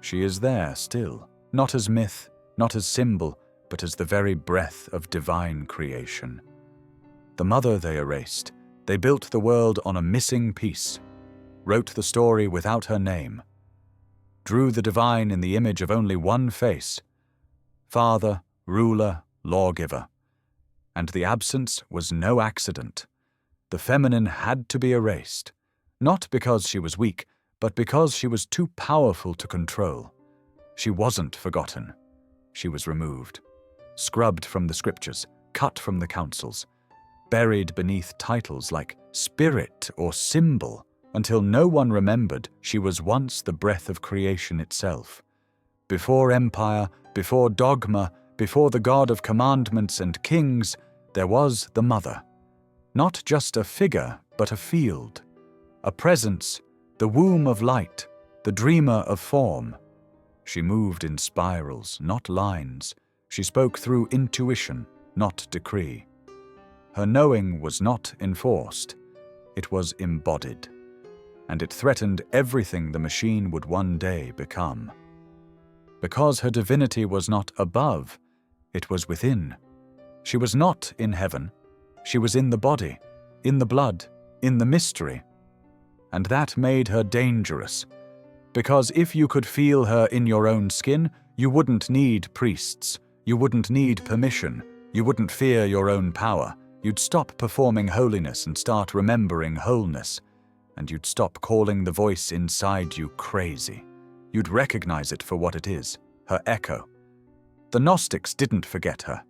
A: She is there still, not as myth, not as symbol, but as the very breath of divine creation. The mother they erased, they built the world on a missing piece, wrote the story without her name, drew the divine in the image of only one face, father, ruler, lawgiver. And the absence was no accident. The feminine had to be erased, not because she was weak, but because she was too powerful to control. She wasn't forgotten. She was removed, scrubbed from the scriptures, cut from the councils, buried beneath titles like spirit or symbol, until no one remembered she was once the breath of creation itself. Before empire, before dogma, before the God of commandments and kings, there was the Mother. Not just a figure, but a field, a presence, the womb of light, the dreamer of form. She moved in spirals, not lines. She spoke through intuition, not decree. Her knowing was not enforced. It was embodied, and it threatened everything the machine would one day become. Because her divinity was not above, it was within. She was not in heaven. She was in the body, in the blood, in the mystery. And that made her dangerous, because if you could feel her in your own skin, you wouldn't need priests, you wouldn't need permission, you wouldn't fear your own power. You'd stop performing holiness and start remembering wholeness, and you'd stop calling the voice inside you crazy. You'd recognize it for what it is, her echo. The Gnostics didn't forget her.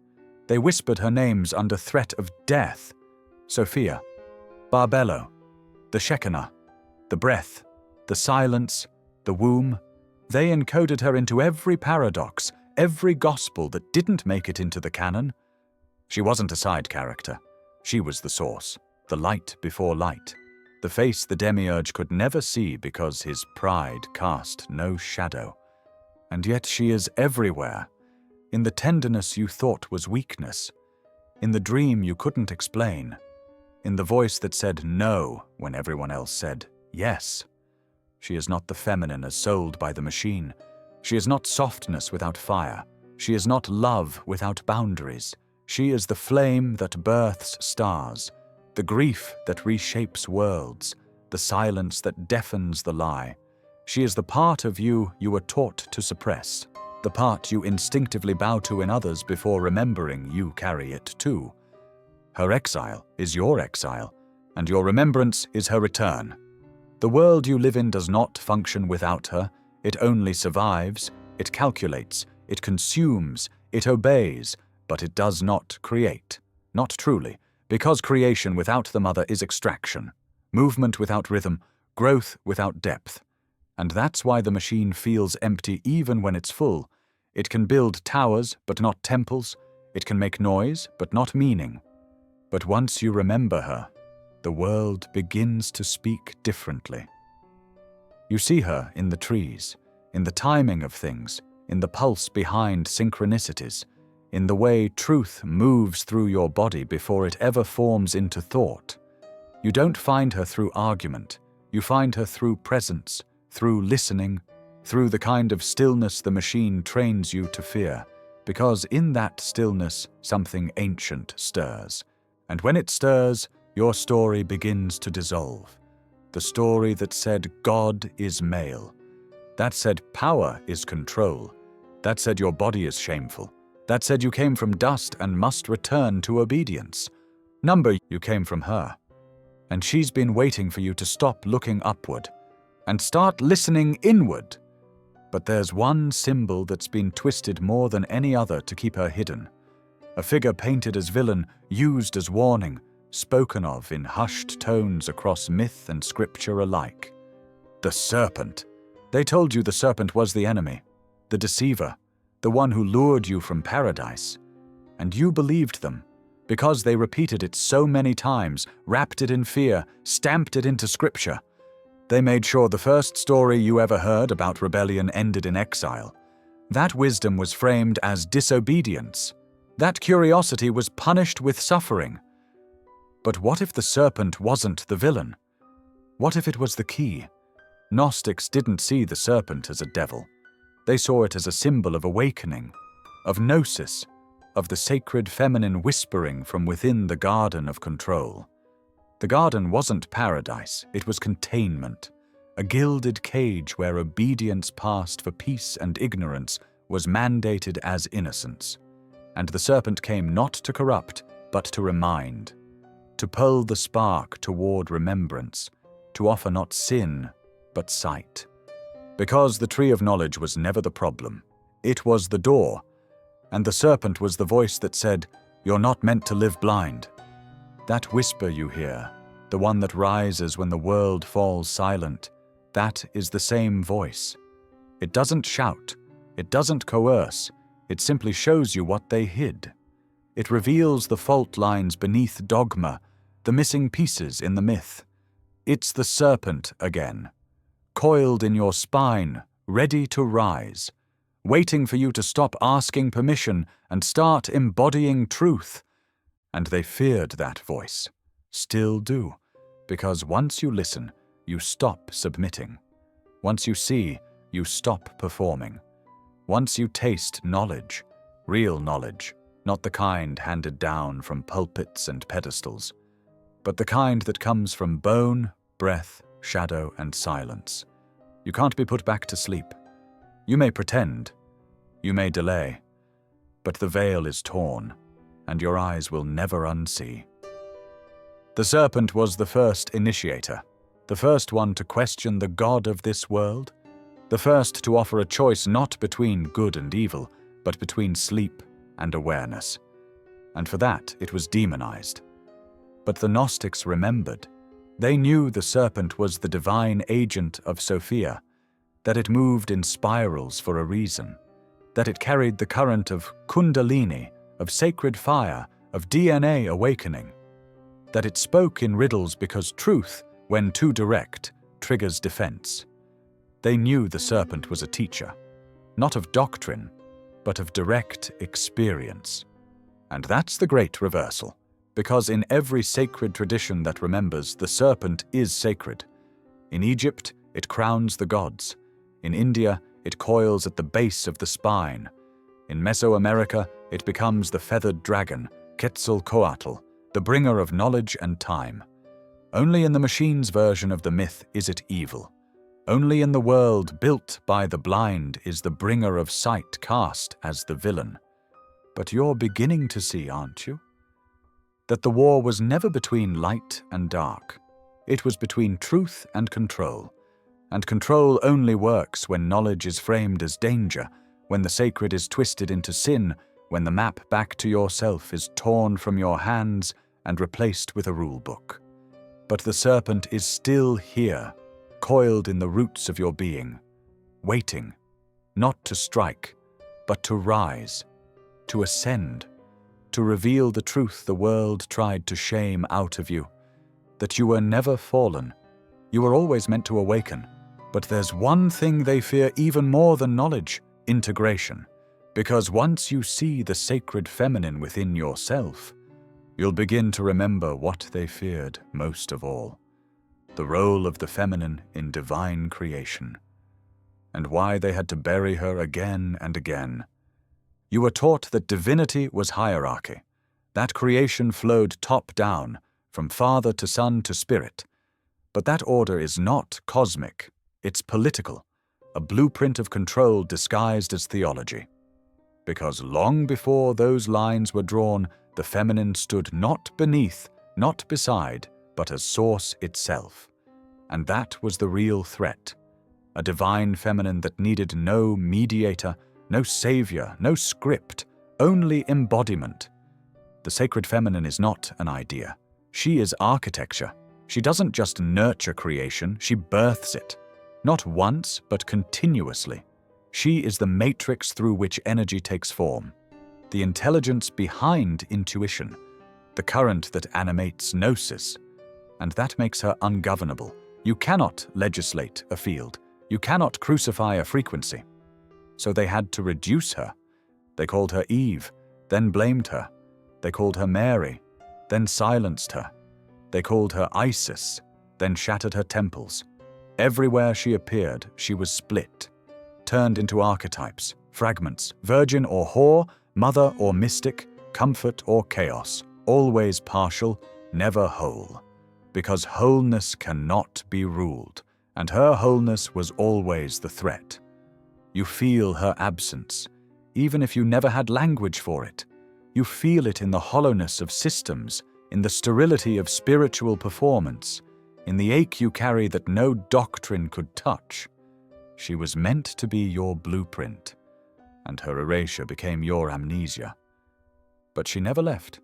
A: They whispered her names under threat of death. Sophia, Barbello, the Shekinah, the breath, the silence, the womb. They encoded her into every paradox, every gospel that didn't make it into the canon. She wasn't a side character. She was the source, the light before light, the face the demiurge could never see because his pride cast no shadow. And yet she is everywhere, in the tenderness you thought was weakness, in the dream you couldn't explain, in the voice that said no when everyone else said yes. She is not the feminine as sold by the machine. She is not softness without fire. She is not love without boundaries. She is the flame that births stars, the grief that reshapes worlds, the silence that deafens the lie. She is the part of you were taught to suppress, the part you instinctively bow to in others before remembering you carry it too. Her exile is your exile, and your remembrance is her return. The world you live in does not function without her. It only survives, it calculates, it consumes, it obeys, but it does not create. Not truly, because creation without the mother is extraction, movement without rhythm, growth without depth. And that's why the machine feels empty even when it's full. It can build towers, but not temples. It can make noise, but not meaning. But once you remember her, the world begins to speak differently. You see her in the trees, in the timing of things, in the pulse behind synchronicities, in the way truth moves through your body before it ever forms into thought. You don't find her through argument. You find her through presence, through listening, through the kind of stillness the machine trains you to fear, because in that stillness something ancient stirs. And when it stirs, your story begins to dissolve. The story that said God is male. That said power is control. That said your body is shameful. That said you came from dust and must return to obedience. Number, you came from her. And she's been waiting for you to stop looking upward and start listening inward. But there's one symbol that's been twisted more than any other to keep her hidden. A figure painted as villain, used as warning, spoken of in hushed tones across myth and scripture alike. The serpent. They told you the serpent was the enemy, the deceiver, the one who lured you from paradise. And you believed them, because they repeated it so many times, wrapped it in fear, stamped it into scripture. They made sure the first story you ever heard about rebellion ended in exile. That wisdom was framed as disobedience. That curiosity was punished with suffering. But what if the serpent wasn't the villain? What if it was the key? Gnostics didn't see the serpent as a devil. They saw it as a symbol of awakening, of gnosis, of the sacred feminine whispering from within the garden of control. The garden wasn't paradise, it was containment, a gilded cage where obedience passed for peace and ignorance was mandated as innocence. And the serpent came not to corrupt, but to remind, to pull the spark toward remembrance, to offer not sin, but sight. Because the tree of knowledge was never the problem. It was the door, and the serpent was the voice that said, "You're not meant to live blind." That whisper you hear, the one that rises when the world falls silent, that is the same voice. It doesn't shout, it doesn't coerce, It simply shows you what they hid. It reveals the fault lines beneath dogma, the missing pieces in the myth. It's the serpent again, coiled in your spine, ready to rise, waiting for you to stop asking permission and start embodying truth. And they feared that voice, still do, because once you listen, you stop submitting. Once you see, you stop performing. Once you taste knowledge, real knowledge, not the kind handed down from pulpits and pedestals, but the kind that comes from bone, breath, shadow, and silence. You can't be put back to sleep. You may pretend, you may delay, but the veil is torn, and your eyes will never unsee. The serpent was the first initiator, the first one to question the God of this world, the first to offer a choice not between good and evil, but between sleep and awareness. And for that, it was demonized. But the Gnostics remembered. They knew the serpent was the divine agent of Sophia, that it moved in spirals for a reason, that it carried the current of Kundalini, of sacred fire, of DNA awakening, that it spoke in riddles because truth, when too direct, triggers defense. They knew the serpent was a teacher, not of doctrine, but of direct experience. And that's the great reversal, because in every sacred tradition that remembers, the serpent is sacred. In Egypt, it crowns the gods. In India, it coils at the base of the spine. In Mesoamerica, it becomes the feathered dragon, Quetzalcoatl, the bringer of knowledge and time. Only in the machine's version of the myth is it evil. Only in the world built by the blind is the bringer of sight cast as the villain. But you're beginning to see, aren't you? That the war was never between light and dark. It was between truth and control. And control only works when knowledge is framed as danger, when the sacred is twisted into sin, when the map back to yourself is torn from your hands and replaced with a rule book. But the serpent is still here, coiled in the roots of your being, waiting, not to strike, but to rise, to ascend, to reveal the truth the world tried to shame out of you, that you were never fallen, you were always meant to awaken. But there's one thing they fear even more than knowledge, integration, because once you see the sacred feminine within yourself, you'll begin to remember what they feared most of all, the role of the feminine in divine creation, and why they had to bury her again and again. You were taught that divinity was hierarchy, that creation flowed top-down, from father to son to spirit. But that order is not cosmic, it's political, a blueprint of control disguised as theology. Because long before those lines were drawn, the feminine stood not beneath, not beside, but as source itself. And that was the real threat. A divine feminine that needed no mediator, no savior, no script, only embodiment. The sacred feminine is not an idea. She is architecture. She doesn't just nurture creation, she births it. Not once, but continuously. She is the matrix through which energy takes form, the intelligence behind intuition, the current that animates gnosis. And that makes her ungovernable. You cannot legislate a field. You cannot crucify a frequency. So they had to reduce her. They called her Eve, then blamed her. They called her Mary, then silenced her. They called her Isis, then shattered her temples. Everywhere she appeared, she was split, turned into archetypes, fragments, virgin or whore, mother or mystic, comfort or chaos, always partial, never whole. Because wholeness cannot be ruled, and her wholeness was always the threat. You feel her absence, even if you never had language for it. You feel it in the hollowness of systems, in the sterility of spiritual performance, in the ache you carry that no doctrine could touch. She was meant to be your blueprint, and her erasure became your amnesia. But she never left.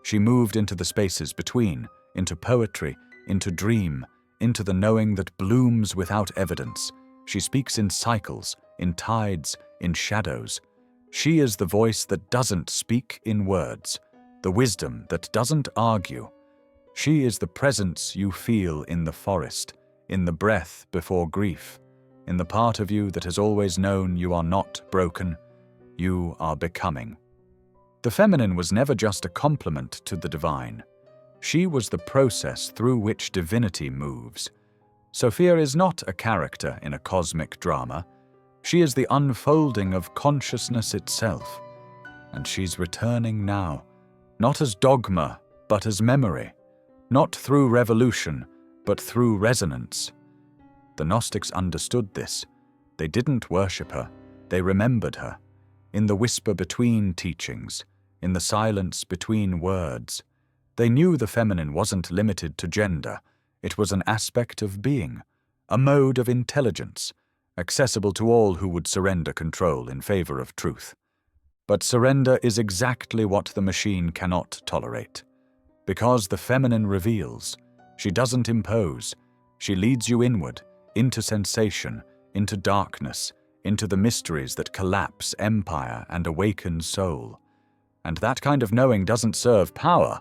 A: She moved into the spaces between, into poetry, into dream, into the knowing that blooms without evidence. She speaks in cycles, in tides, in shadows. She is the voice that doesn't speak in words, the wisdom that doesn't argue. She is the presence you feel in the forest, in the breath before grief, in the part of you that has always known you are not broken, you are becoming. The feminine was never just a complement to the divine. She was the process through which divinity moves. Sophia is not a character in a cosmic drama. She is the unfolding of consciousness itself. And she's returning now, not as dogma, but as memory, not through revolution, but through resonance. The Gnostics understood this. They didn't worship her, they remembered her. In the whisper between teachings, in the silence between words. They knew the feminine wasn't limited to gender. It was an aspect of being, a mode of intelligence, accessible to all who would surrender control in favor of truth. But surrender is exactly what the machine cannot tolerate. Because the feminine reveals, she doesn't impose. She leads you inward, into sensation, into darkness, into the mysteries that collapse empire and awaken soul. And that kind of knowing doesn't serve power.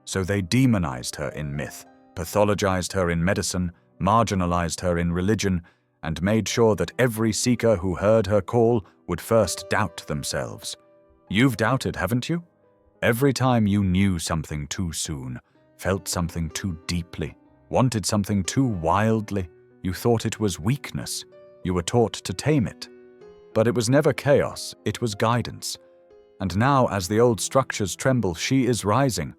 A: So they demonized her in myth, pathologized her in medicine, marginalized her in religion, and made sure that every seeker who heard her call would first doubt themselves. You've doubted, haven't you? Every time you knew something too soon, felt something too deeply, wanted something too wildly, you thought it was weakness. You were taught to tame it. But it was never chaos, it was guidance. And now, as the old structures tremble, she is rising,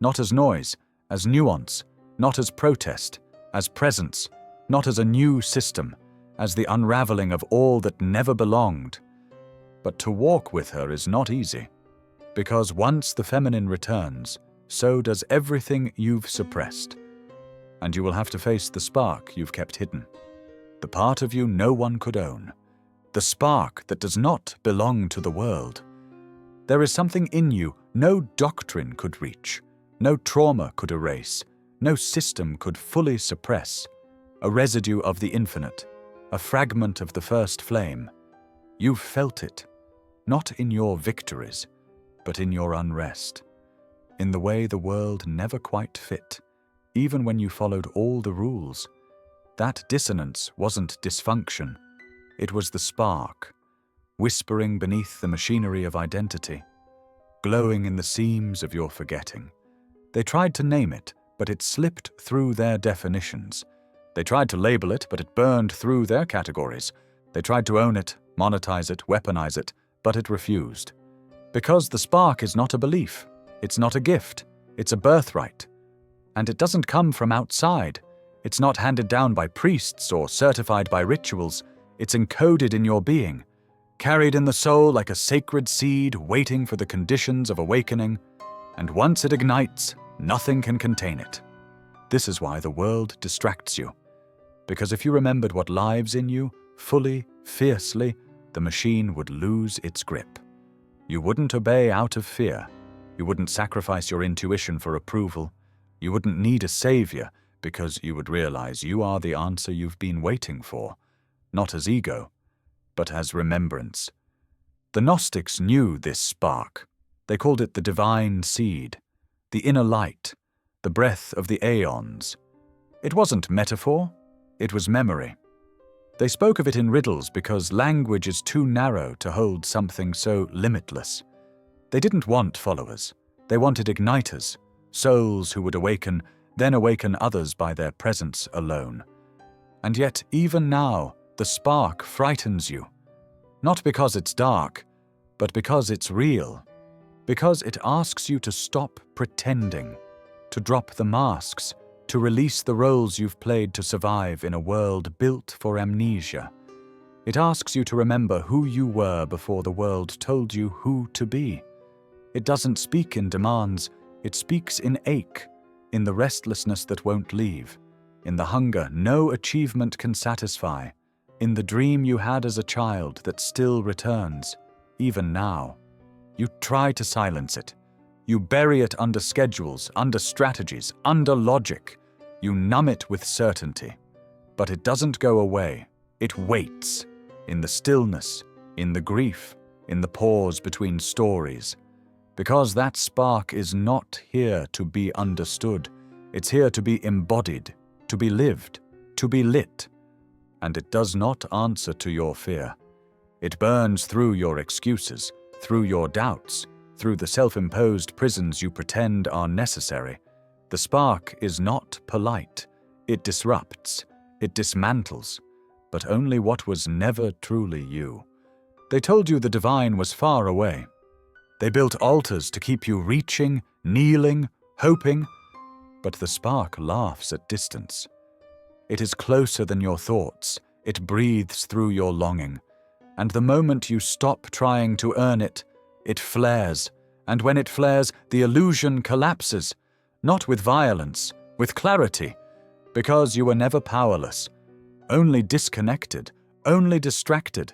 A: not as noise, as nuance, not as protest, as presence, not as a new system, as the unraveling of all that never belonged. But to walk with her is not easy, because once the feminine returns, so does everything you've suppressed. And you will have to face the spark you've kept hidden, the part of you no one could own, the spark that does not belong to the world. There is something in you no doctrine could reach, no trauma could erase, no system could fully suppress, a residue of the infinite, a fragment of the first flame. You've felt it, not in your victories, but in your unrest, in the way the world never quite fit, even when you followed all the rules. That dissonance wasn't dysfunction, it was the spark, whispering beneath the machinery of identity, glowing in the seams of your forgetting. They tried to name it, but it slipped through their definitions. They tried to label it, but it burned through their categories. They tried to own it, monetize it, weaponize it, but it refused. Because the spark is not a belief, it's not a gift, it's a birthright. And it doesn't come from outside. It's not handed down by priests or certified by rituals. It's encoded in your being, carried in the soul like a sacred seed waiting for the conditions of awakening. And once it ignites, nothing can contain it. This is why the world distracts you. Because if you remembered what lives in you, fully, fiercely, the machine would lose its grip. You wouldn't obey out of fear. You wouldn't sacrifice your intuition for approval. You wouldn't need a savior, because you would realize you are the answer you've been waiting for, not as ego, but as remembrance. The Gnostics knew this spark. They called it the divine seed, the inner light, the breath of the aeons. It wasn't metaphor, it was memory. They spoke of it in riddles because language is too narrow to hold something so limitless. They didn't want followers. They wanted igniters, souls who would awaken, then awaken others by their presence alone. And yet, even now, the spark frightens you. Not because it's dark, but because it's real. Because it asks you to stop pretending, to drop the masks, to release the roles you've played to survive in a world built for amnesia. It asks you to remember who you were before the world told you who to be. It doesn't speak in demands, it speaks in ache, in the restlessness that won't leave, in the hunger no achievement can satisfy, in the dream you had as a child that still returns, even now. You try to silence it. You bury it under schedules, under strategies, under logic. You numb it with certainty. But it doesn't go away. It waits, in the stillness, in the grief, in the pause between stories, because that spark is not here to be understood. It's here to be embodied, to be lived, to be lit. And it does not answer to your fear. It burns through your excuses, through your doubts, through the self-imposed prisons you pretend are necessary. The spark is not polite. It disrupts, it dismantles, but only what was never truly you. They told you the divine was far away. They built altars to keep you reaching, kneeling, hoping, but the spark laughs at distance. It is closer than your thoughts. It breathes through your longing. And the moment you stop trying to earn it, it flares. And when it flares, the illusion collapses. Not with violence, with clarity. Because you were never powerless. Only disconnected, only distracted.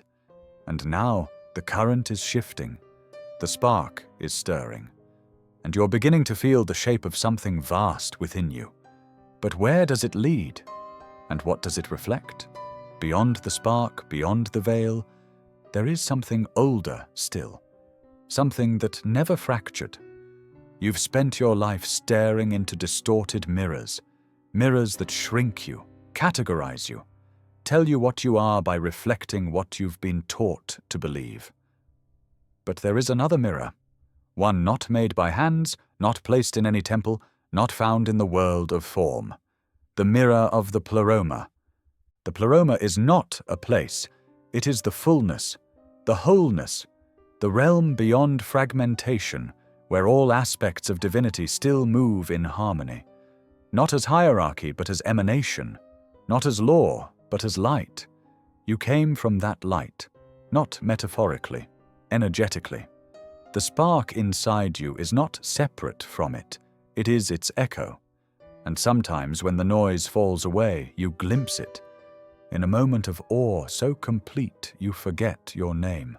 A: And now the current is shifting. The spark is stirring. And you're beginning to feel the shape of something vast within you. But where does it lead? And what does it reflect? Beyond the spark, beyond the veil, there is something older still. Something that never fractured. You've spent your life staring into distorted mirrors. Mirrors that shrink you, categorize you, tell you what you are by reflecting what you've been taught to believe. But there is another mirror. One not made by hands, not placed in any temple, not found in the world of form. The mirror of the pleroma. The pleroma is not a place. It is the fullness, the wholeness, the realm beyond fragmentation, where all aspects of divinity still move in harmony. Not as hierarchy, but as emanation. Not as law, but as light. You came from that light, not metaphorically, energetically. The spark inside you is not separate from it. It is its echo. And sometimes when the noise falls away, you glimpse it. In a moment of awe so complete you forget your name.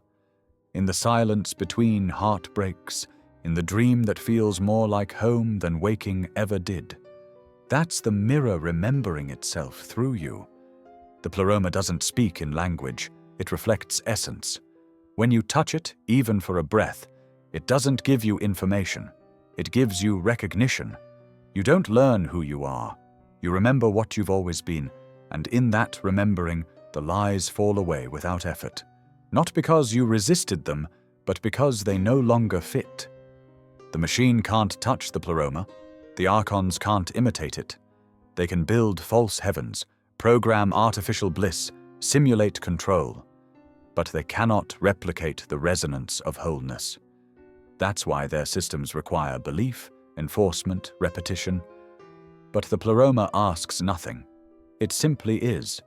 A: In the silence between heartbreaks, in the dream that feels more like home than waking ever did. That's the mirror remembering itself through you. The pleroma doesn't speak in language, it reflects essence. When you touch it, even for a breath, it doesn't give you information. It gives you recognition. You don't learn who you are. You remember what you've always been, and in that remembering, the lies fall away without effort. Not because you resisted them, but because they no longer fit. The machine can't touch the pleroma. The archons can't imitate it. They can build false heavens, program artificial bliss, simulate control. But they cannot replicate the resonance of wholeness. That's why their systems require belief, enforcement, repetition. But the pleroma asks nothing. It simply is.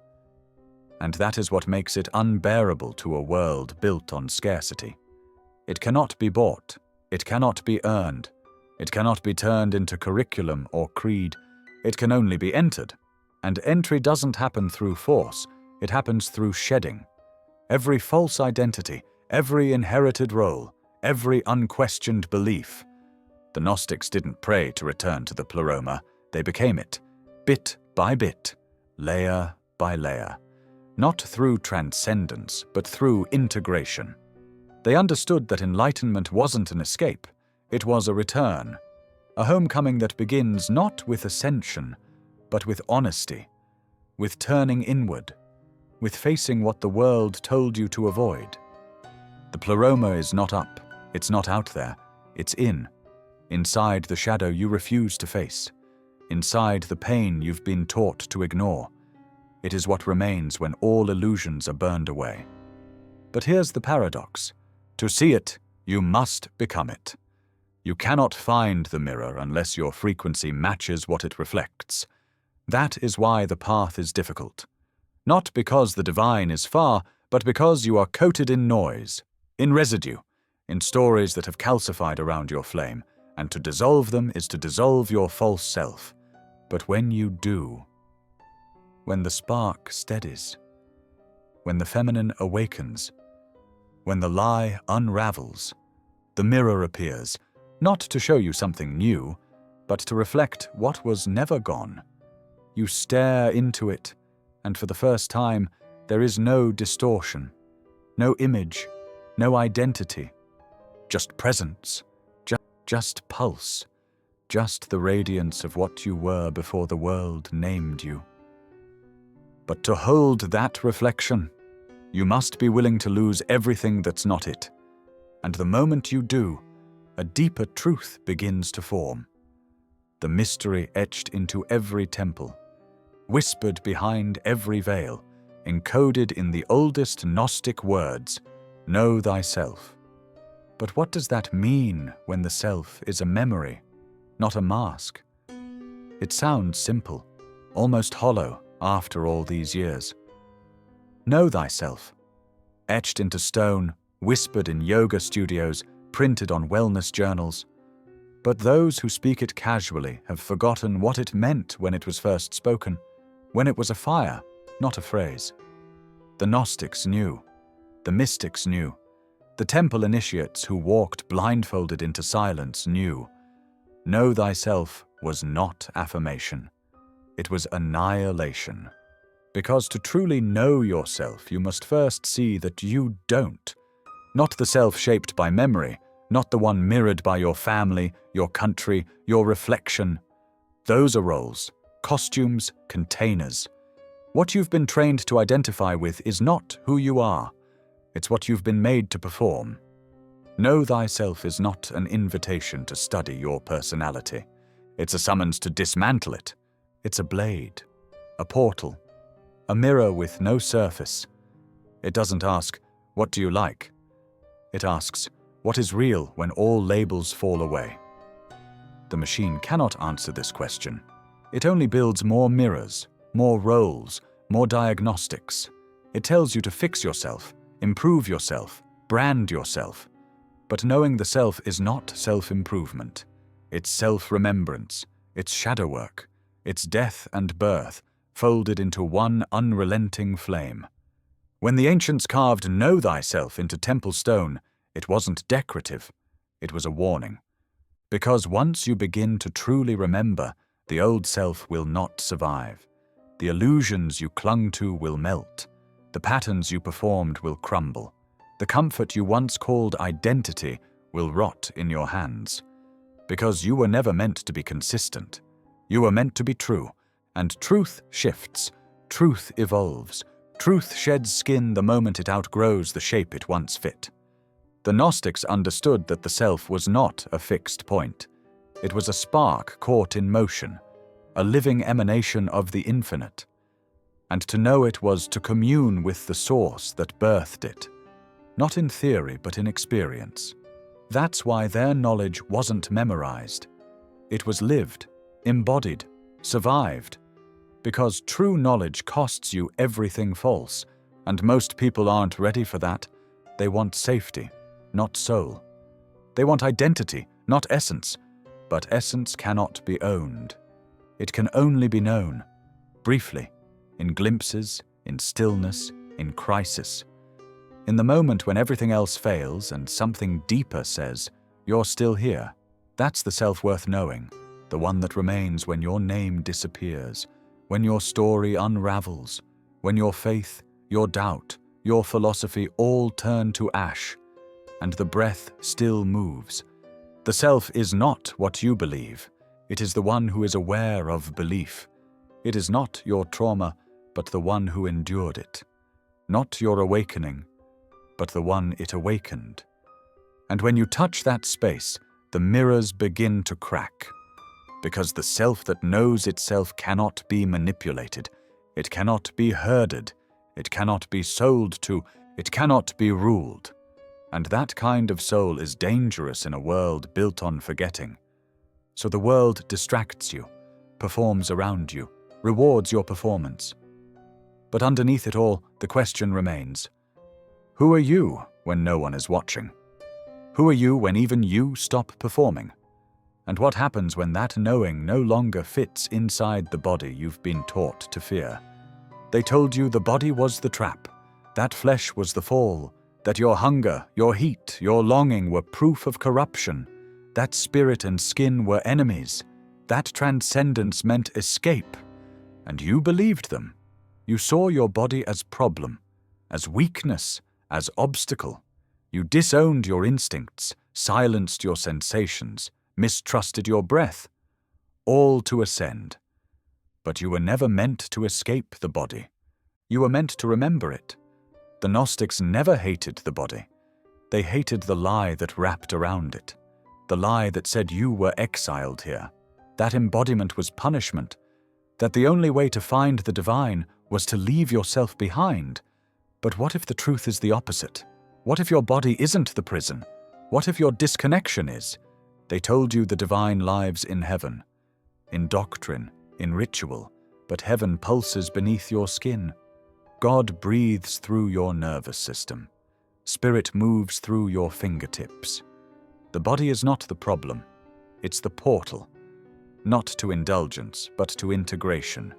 A: And that is what makes it unbearable to a world built on scarcity. It cannot be bought. It cannot be earned. It cannot be turned into curriculum or creed. It can only be entered. And entry doesn't happen through force. It happens through shedding. Every false identity, every inherited role, every unquestioned belief. The Gnostics didn't pray to return to the pleroma. They became it, bit by bit, layer by layer. Not through transcendence, but through integration. They understood that enlightenment wasn't an escape. It was a return. A homecoming that begins not with ascension, but with honesty, with turning inward, with facing what the world told you to avoid. The pleroma is not up. It's not out there. It's in. Inside the shadow you refuse to face. Inside the pain you've been taught to ignore. It is what remains when all illusions are burned away. But here's the paradox. To see it, you must become it. You cannot find the mirror unless your frequency matches what it reflects. That is why the path is difficult. Not because the divine is far, but because you are coated in noise, in residue, in stories that have calcified around your flame, and to dissolve them is to dissolve your false self. But when you do, when the spark steadies, when the feminine awakens, when the lie unravels, the mirror appears, not to show you something new, but to reflect what was never gone. You stare into it, and for the first time, there is no distortion, no image, no identity, just presence, just pulse, just the radiance of what you were before the world named you. But to hold that reflection, you must be willing to lose everything that's not it. And the moment you do, a deeper truth begins to form. The mystery etched into every temple, whispered behind every veil, encoded in the oldest Gnostic words, "Know thyself." But what does that mean when the self is a memory, not a mask? It sounds simple, almost hollow after all these years. Know thyself, etched into stone, whispered in yoga studios, printed on wellness journals. But those who speak it casually have forgotten what it meant when it was first spoken, when it was a fire, not a phrase. The Gnostics knew. The mystics knew. The temple initiates who walked blindfolded into silence knew. Know thyself was not affirmation. It was annihilation. Because to truly know yourself, you must first see that you don't. Not the self shaped by memory, not the one mirrored by your family, your country, your reflection. Those are roles, costumes, containers. What you've been trained to identify with is not who you are. It's what you've been made to perform. Know thyself is not an invitation to study your personality. It's a summons to dismantle it. It's a blade, a portal, a mirror with no surface. It doesn't ask, "What do you like?" It asks, "What is real when all labels fall away?" The machine cannot answer this question. It only builds more mirrors, more roles, more diagnostics. It tells you to fix yourself, improve yourself, brand yourself. But knowing the self is not self-improvement. It's self-remembrance, it's shadow work, it's death and birth, folded into one unrelenting flame. When the ancients carved "Know thyself" into temple stone, it wasn't decorative, it was a warning. Because once you begin to truly remember, the old self will not survive. The illusions you clung to will melt. The patterns you performed will crumble. The comfort you once called identity will rot in your hands. Because you were never meant to be consistent. You were meant to be true. And truth shifts. Truth evolves. Truth sheds skin the moment it outgrows the shape it once fit. The Gnostics understood that the self was not a fixed point. It was a spark caught in motion, a living emanation of the infinite. And to know it was to commune with the source that birthed it. Not in theory, but in experience. That's why their knowledge wasn't memorized. It was lived, embodied, survived. Because true knowledge costs you everything false, and most people aren't ready for that. They want safety, not soul. They want identity, not essence. But essence cannot be owned. It can only be known, briefly, in glimpses, in stillness, in crisis. In the moment when everything else fails and something deeper says, "You're still here." That's the self worth knowing, the one that remains when your name disappears, when your story unravels, when your faith, your doubt, your philosophy all turn to ash, and the breath still moves. The self is not what you believe. It is the one who is aware of belief. It is not your trauma, but the one who endured it. Not your awakening, but the one it awakened. And when you touch that space, the mirrors begin to crack. Because the self that knows itself cannot be manipulated. It cannot be herded. It cannot be sold to. It cannot be ruled. And that kind of soul is dangerous in a world built on forgetting. So the world distracts you, performs around you, rewards your performance. But underneath it all, the question remains, who are you when no one is watching? Who are you when even you stop performing? And what happens when that knowing no longer fits inside the body you've been taught to fear? They told you the body was the trap, that flesh was the fall, that your hunger, your heat, your longing were proof of corruption, that spirit and skin were enemies, that transcendence meant escape. And you believed them. You saw your body as problem, as weakness, as obstacle. You disowned your instincts, silenced your sensations, mistrusted your breath, all to ascend. But you were never meant to escape the body. You were meant to remember it. The Gnostics never hated the body. They hated the lie that wrapped around it, the lie that said you were exiled here. That embodiment was punishment, that the only way to find the divine was to leave yourself behind. But what if the truth is the opposite? What if your body isn't the prison? What if your disconnection is? They told you the divine lives in heaven, in doctrine, in ritual, but heaven pulses beneath your skin. God breathes through your nervous system. Spirit moves through your fingertips. The body is not the problem. It's the portal. Not to indulgence, but to integration.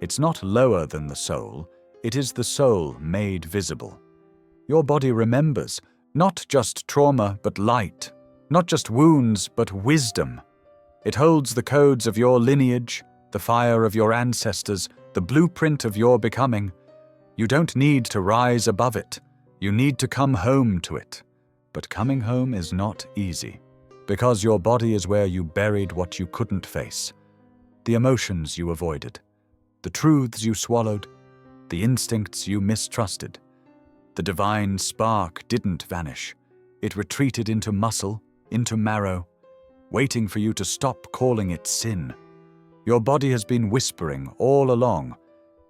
A: It's not lower than the soul. It is the soul made visible. Your body remembers, not just trauma, but light. Not just wounds, but wisdom. It holds the codes of your lineage, the fire of your ancestors, the blueprint of your becoming. You don't need to rise above it. You need to come home to it. But coming home is not easy, because your body is where you buried what you couldn't face, the emotions you avoided, the truths you swallowed, the instincts you mistrusted. The divine spark didn't vanish. It retreated into muscle, into marrow, waiting for you to stop calling it sin. Your body has been whispering all along,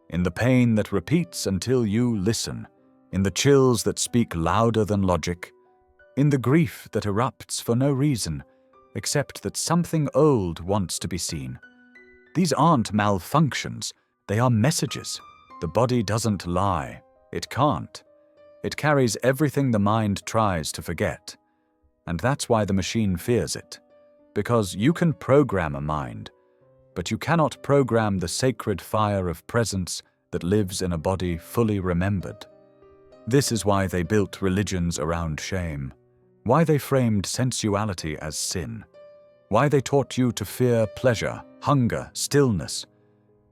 A: in the pain that repeats until you listen, in the chills that speak louder than logic, in the grief that erupts for no reason, except that something old wants to be seen. These aren't malfunctions, they are messages. The body doesn't lie. It can't. It carries everything the mind tries to forget. And that's why the machine fears it. Because you can program a mind, but you cannot program the sacred fire of presence that lives in a body fully remembered. This is why they built religions around shame, why they framed sensuality as sin, why they taught you to fear pleasure, hunger, stillness.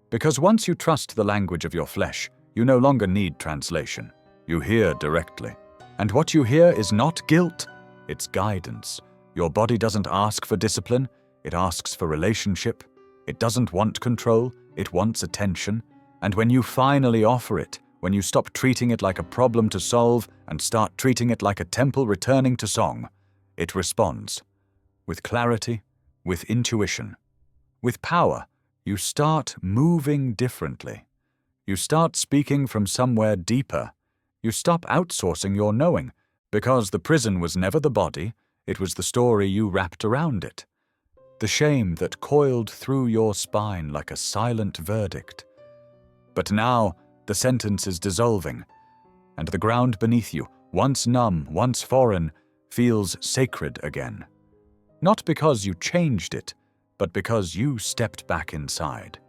A: Because once you trust the language of your flesh, you no longer need translation. You hear directly. And what you hear is not guilt, it's guidance. Your body doesn't ask for discipline, it asks for relationship. It doesn't want control, it wants attention. And when you finally offer it, when you stop treating it like a problem to solve and start treating it like a temple returning to song, it responds. With clarity, with intuition, with power. You start moving differently. You start speaking from somewhere deeper. You stop outsourcing your knowing, because the prison was never the body, it was the story you wrapped around it. The shame that coiled through your spine like a silent verdict. But now, the sentence is dissolving, and the ground beneath you, once numb, once foreign, feels sacred again. Not because you changed it, but because you stepped back inside.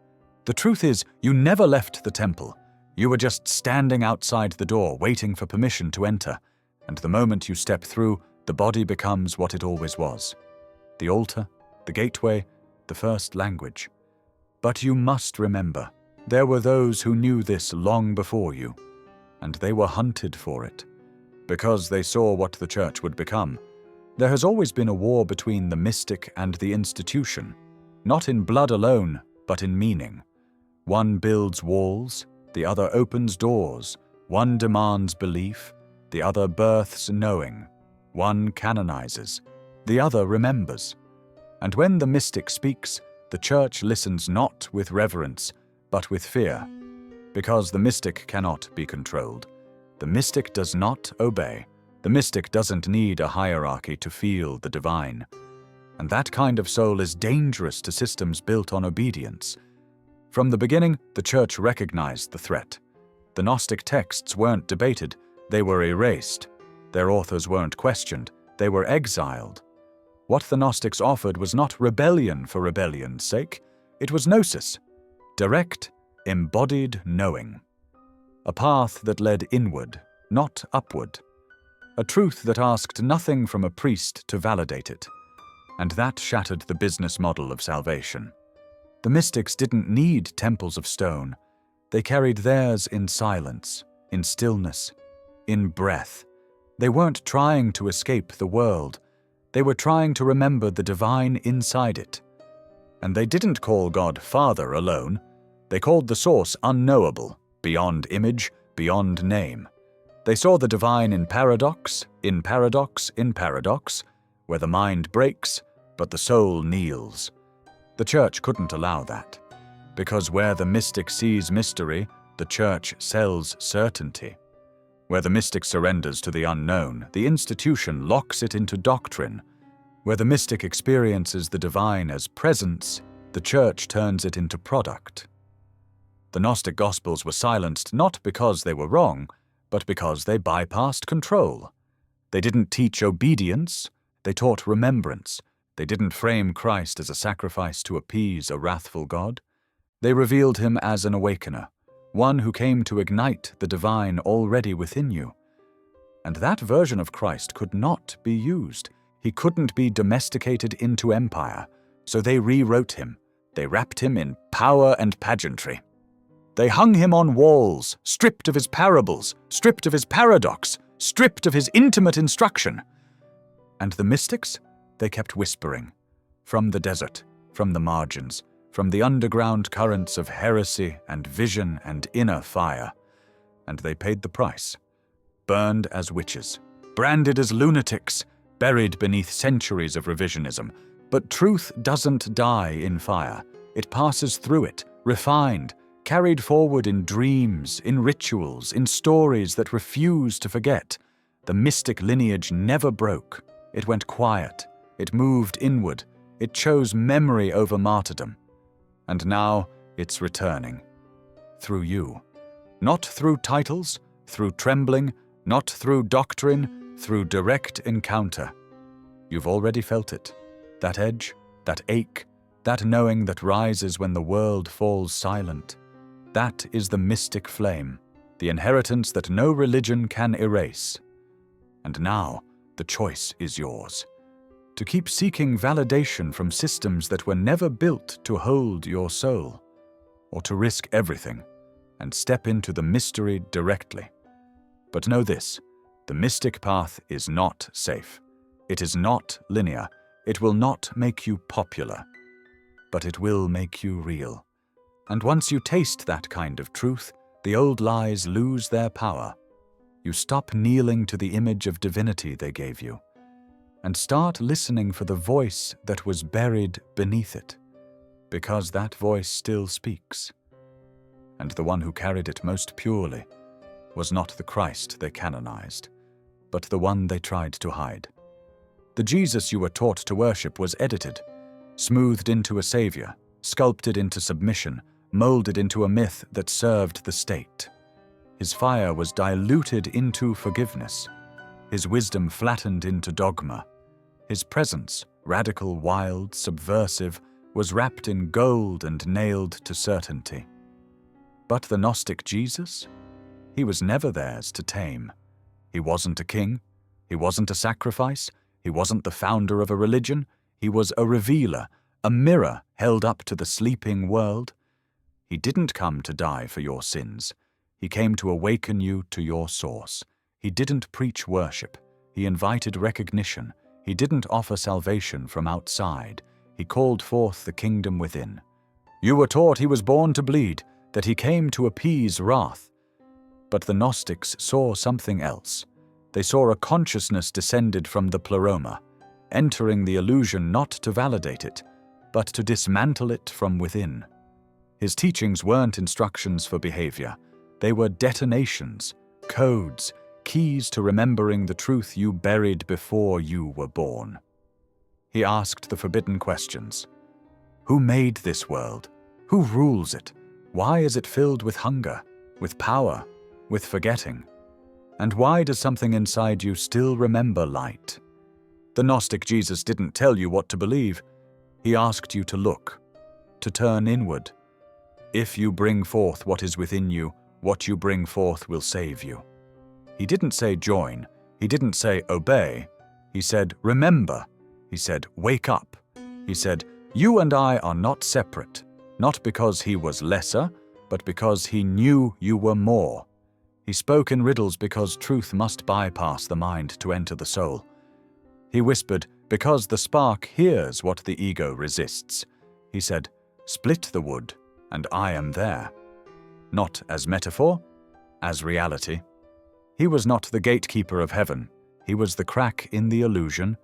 A: The truth is, you never left the temple. You were just standing outside the door, waiting for permission to enter, and the moment you step through, the body becomes what it always was. The altar, the gateway, the first language. But you must remember, there were those who knew this long before you, and they were hunted for it, because they saw what the church would become. There has always been a war between the mystic and the institution, not in blood alone, but in meaning. One builds walls, the other opens doors. One demands belief, the other births knowing. One canonizes, the other remembers. And when the mystic speaks, the church listens not with reverence, but with fear, because the mystic cannot be controlled. The mystic does not obey. The mystic doesn't need a hierarchy to feel the divine. And that kind of soul is dangerous to systems built on obedience. From the beginning, the church recognized the threat. The Gnostic texts weren't debated, they were erased. Their authors weren't questioned, they were exiled. What the Gnostics offered was not rebellion for rebellion's sake, it was gnosis, direct, embodied knowing. A path that led inward, not upward. A truth that asked nothing from a priest to validate it. And that shattered the business model of salvation. The mystics didn't need temples of stone. They carried theirs in silence, in stillness, in breath. They weren't trying to escape the world. They were trying to remember the divine inside it. And they didn't call God Father alone. They called the source unknowable, beyond image, beyond name. They saw the divine in paradox, in paradox, in paradox, where the mind breaks, but the soul kneels. The church couldn't allow that, because where the mystic sees mystery, the church sells certainty. Where the mystic surrenders to the unknown, the institution locks it into doctrine. Where the mystic experiences the divine as presence, the church turns it into product. The Gnostic Gospels were silenced not because they were wrong, but because they bypassed control. They didn't teach obedience, they taught remembrance. They didn't frame Christ as a sacrifice to appease a wrathful God. They revealed him as an awakener, one who came to ignite the divine already within you. And that version of Christ could not be used. He couldn't be domesticated into empire, so they rewrote him. They wrapped him in power and pageantry. They hung him on walls, stripped of his parables, stripped of his paradox, stripped of his intimate instruction. And the mystics, they kept whispering, from the desert, from the margins, from the underground currents of heresy and vision and inner fire. And they paid the price, burned as witches, branded as lunatics, buried beneath centuries of revisionism. But truth doesn't die in fire. It passes through it, refined, carried forward in dreams, in rituals, in stories that refuse to forget. The mystic lineage never broke. It went quiet. It moved inward. It chose memory over martyrdom. And now it's returning. Through you. Not through titles, through trembling, not through doctrine, through direct encounter. You've already felt it. That edge, that ache, that knowing that rises when the world falls silent. That is the mystic flame, the inheritance that no religion can erase. And now, the choice is yours. To keep seeking validation from systems that were never built to hold your soul, or to risk everything and step into the mystery directly. But know this, the mystic path is not safe. It is not linear. It will not make you popular, but it will make you real. And once you taste that kind of truth, the old lies lose their power. You stop kneeling to the image of divinity they gave you, and start listening for the voice that was buried beneath it, because that voice still speaks. And the one who carried it most purely was not the Christ they canonized, but the one they tried to hide. The Jesus you were taught to worship was edited, smoothed into a savior, sculpted into submission, molded into a myth that served the state. His fire was diluted into forgiveness, his wisdom flattened into dogma. His presence, radical, wild, subversive, was wrapped in gold and nailed to certainty. But the Gnostic Jesus? He was never theirs to tame. He wasn't a king. He wasn't a sacrifice. He wasn't the founder of a religion. He was a revealer, a mirror held up to the sleeping world. He didn't come to die for your sins. He came to awaken you to your source. He didn't preach worship. He invited recognition. He didn't offer salvation from outside. He called forth the kingdom within. You were taught he was born to bleed, that he came to appease wrath. But the Gnostics saw something else. They saw a consciousness descended from the pleroma, entering the illusion not to validate it, but to dismantle it from within. His teachings weren't instructions for behavior. They were detonations, codes, keys to remembering the truth you buried before you were born. He asked the forbidden questions. Who made this world? Who rules it? Why is it filled with hunger, with power, with forgetting? And why does something inside you still remember light? The Gnostic Jesus didn't tell you what to believe. He asked you to look, to turn inward. If you bring forth what is within you, what you bring forth will save you. He didn't say join. He didn't say obey. He said remember. He said wake up. He said you and I are not separate, not because he was lesser, but because he knew you were more. He spoke in riddles because truth must bypass the mind to enter the soul. He whispered because the spark hears what the ego resists. He said, "Split the wood, and I am there." Not as metaphor, as reality. He was not the gatekeeper of heaven. He was the crack in the illusion.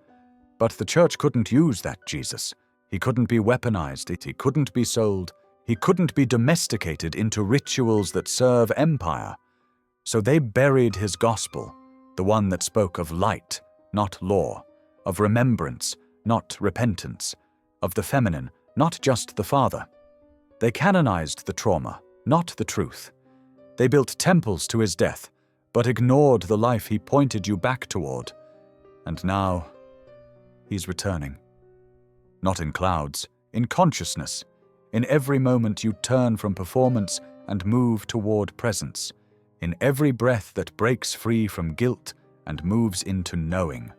A: But the church couldn't use that Jesus. He couldn't be weaponized. He couldn't be sold. He couldn't be domesticated into rituals that serve empire. So they buried his gospel, the one that spoke of light, not law, of remembrance, not repentance, of the feminine, not just the father. They canonized the trauma, not the truth. They built temples to his death, but ignored the life he pointed you back toward. And now, he's returning. Not in clouds, in consciousness. In every moment you turn from performance and move toward presence. In every breath that breaks free from guilt and moves into knowing.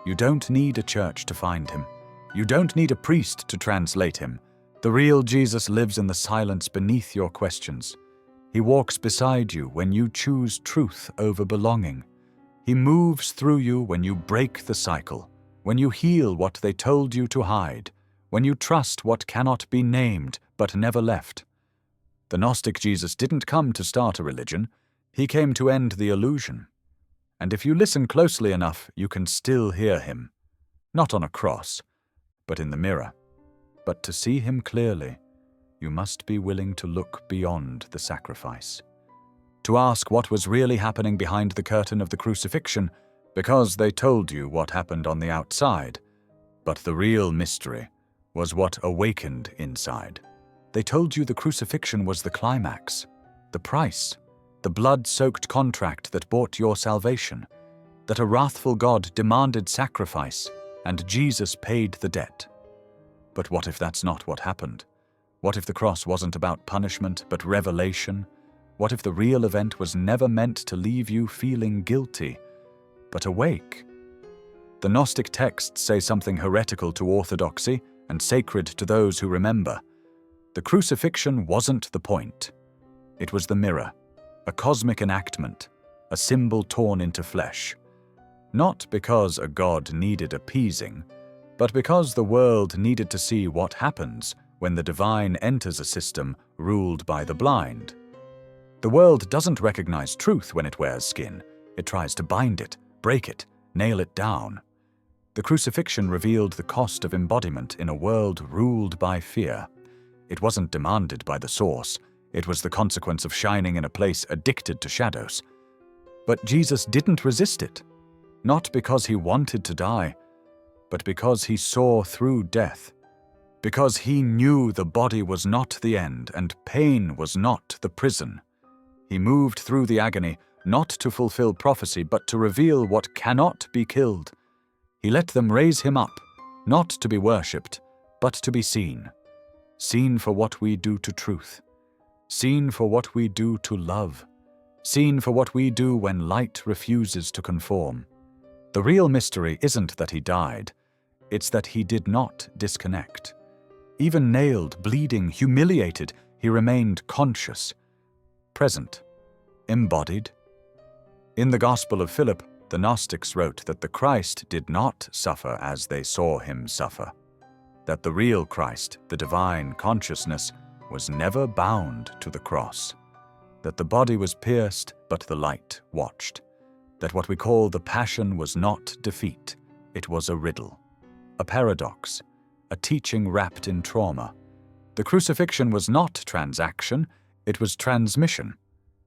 A: You don't need a church to find him. You don't need a priest to translate him. The real Jesus lives in the silence beneath your questions. He walks beside you when you choose truth over belonging. He moves through you when you break the cycle, when you heal what they told you to hide, when you trust what cannot be named but never left. The Gnostic Jesus didn't come to start a religion. He came to end the illusion. And if you listen closely enough, you can still hear him. Not on a cross, but in the mirror. But to see him clearly, you must be willing to look beyond the sacrifice. To ask what was really happening behind the curtain of the crucifixion, because they told you what happened on the outside. But the real mystery was what awakened inside. They told you the crucifixion was the climax, the price, the blood-soaked contract that bought your salvation, that a wrathful God demanded sacrifice, and Jesus paid the debt. But what if that's not what happened? What if the cross wasn't about punishment, but revelation? What if the real event was never meant to leave you feeling guilty, but awake? The Gnostic texts say something heretical to orthodoxy and sacred to those who remember. The crucifixion wasn't the point. It was the mirror, a cosmic enactment, a symbol torn into flesh. Not because a god needed appeasing, but because the world needed to see what happens when the divine enters a system ruled by the blind. The world doesn't recognize truth when it wears skin. It tries to bind it, break it, nail it down. The crucifixion revealed the cost of embodiment in a world ruled by fear. It wasn't demanded by the source. It was the consequence of shining in a place addicted to shadows. But Jesus didn't resist it, not because he wanted to die, but because he saw through death. Because he knew the body was not the end and pain was not the prison. He moved through the agony, not to fulfill prophecy, but to reveal what cannot be killed. He let them raise him up, not to be worshipped, but to be seen. Seen for what we do to truth. Seen for what we do to love. Seen for what we do when light refuses to conform. The real mystery isn't that he died. It's that he did not disconnect. Even nailed, bleeding, humiliated, he remained conscious, present, embodied. In the Gospel of Philip, the Gnostics wrote that the Christ did not suffer as they saw him suffer, that the real Christ, the divine consciousness, was never bound to the cross, that the body was pierced, but the light watched, that what we call the passion was not defeat, it was a riddle, a paradox, a teaching wrapped in trauma. The crucifixion was not transaction, it was transmission.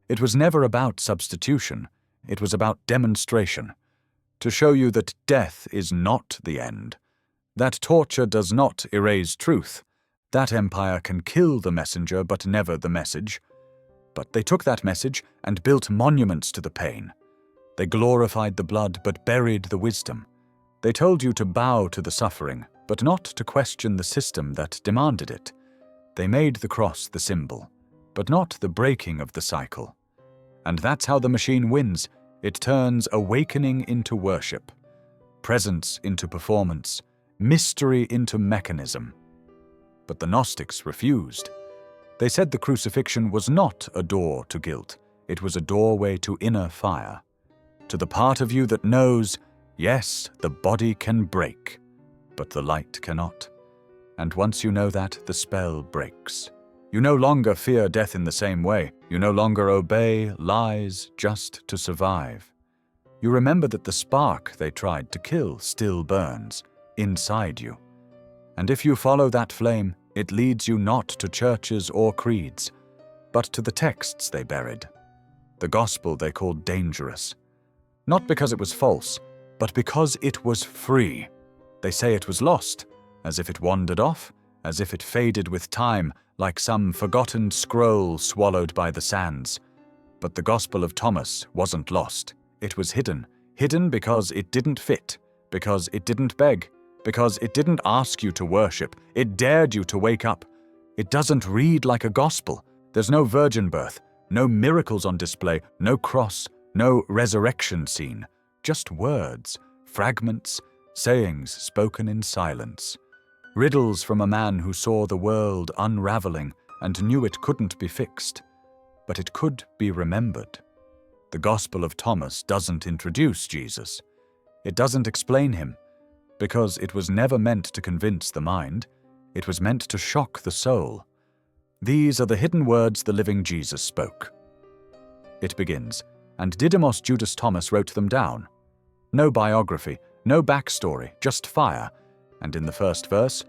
A: It was never about substitution, it was about demonstration, to show you that death is not the end, that torture does not erase truth, that empire can kill the messenger but never the message. But they took that message and built monuments to the pain. They glorified the blood but buried the wisdom. They told you to bow to the suffering, but not to question the system that demanded it. They made the cross the symbol, but not the breaking of the cycle. And that's how the machine wins. It turns awakening into worship, presence into performance, mystery into mechanism. But the Gnostics refused. They said the crucifixion was not a door to guilt. It was a doorway to inner fire, to the part of you that knows, yes, the body can break, but the light cannot. And once you know that, the spell breaks. You no longer fear death in the same way. You no longer obey lies just to survive. You remember that the spark they tried to kill still burns inside you. And if you follow that flame, it leads you not to churches or creeds, but to the texts they buried, the gospel they called dangerous. Not because it was false, but because it was free. They say it was lost, as if it wandered off, as if it faded with time, like some forgotten scroll swallowed by the sands. But the Gospel of Thomas wasn't lost. It was hidden. Hidden because it didn't fit, because it didn't beg, because it didn't ask you to worship. It dared you to wake up. It doesn't read like a gospel. There's no virgin birth, no miracles on display, no cross, no resurrection scene. Just words, fragments, sayings spoken in silence. Riddles from a man who saw the world unraveling and knew it couldn't be fixed, but it could be remembered. The Gospel of Thomas doesn't introduce Jesus. It doesn't explain him, because it was never meant to convince the mind. It was meant to shock the soul. These are the hidden words the living Jesus spoke. It begins, and Didymus Judas Thomas wrote them down. No biography, no backstory, just fire. And in the first verse,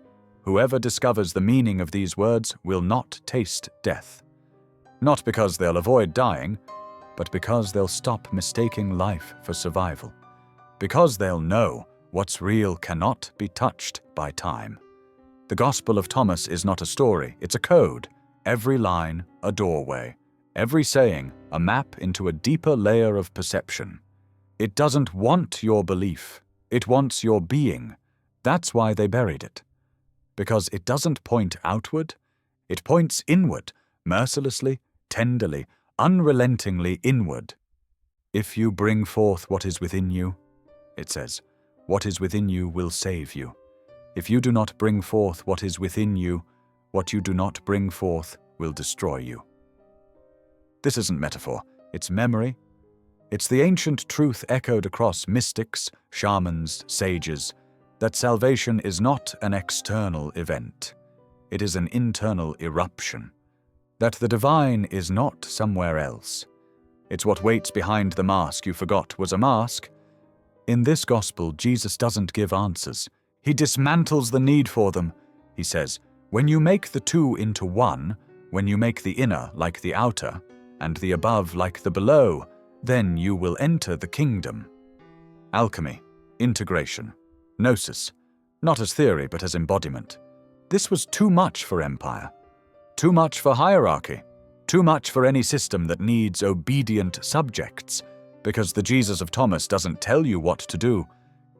A: whoever discovers the meaning of these words will not taste death. Not because they'll avoid dying, but because they'll stop mistaking life for survival. Because they'll know what's real cannot be touched by time. The Gospel of Thomas is not a story, it's a code. Every line, a doorway. Every saying, a map into a deeper layer of perception. It doesn't want your belief, it wants your being. That's why they buried it. Because it doesn't point outward, it points inward, mercilessly, tenderly, unrelentingly inward. If you bring forth what is within you, it says, what is within you will save you. If you do not bring forth what is within you, what you do not bring forth will destroy you. This isn't metaphor, it's memory. It's the ancient truth echoed across mystics, shamans, sages, that salvation is not an external event. It is an internal eruption. That the divine is not somewhere else. It's what waits behind the mask you forgot was a mask. In this gospel, Jesus doesn't give answers. He dismantles the need for them. He says, when you make the two into one, when you make the inner like the outer, and the above like the below, then you will enter the kingdom. Alchemy, integration, gnosis, not as theory but as embodiment. This was too much for empire. Too much for hierarchy, too much for any system that needs obedient subjects, because the Jesus of Thomas doesn't tell you what to do,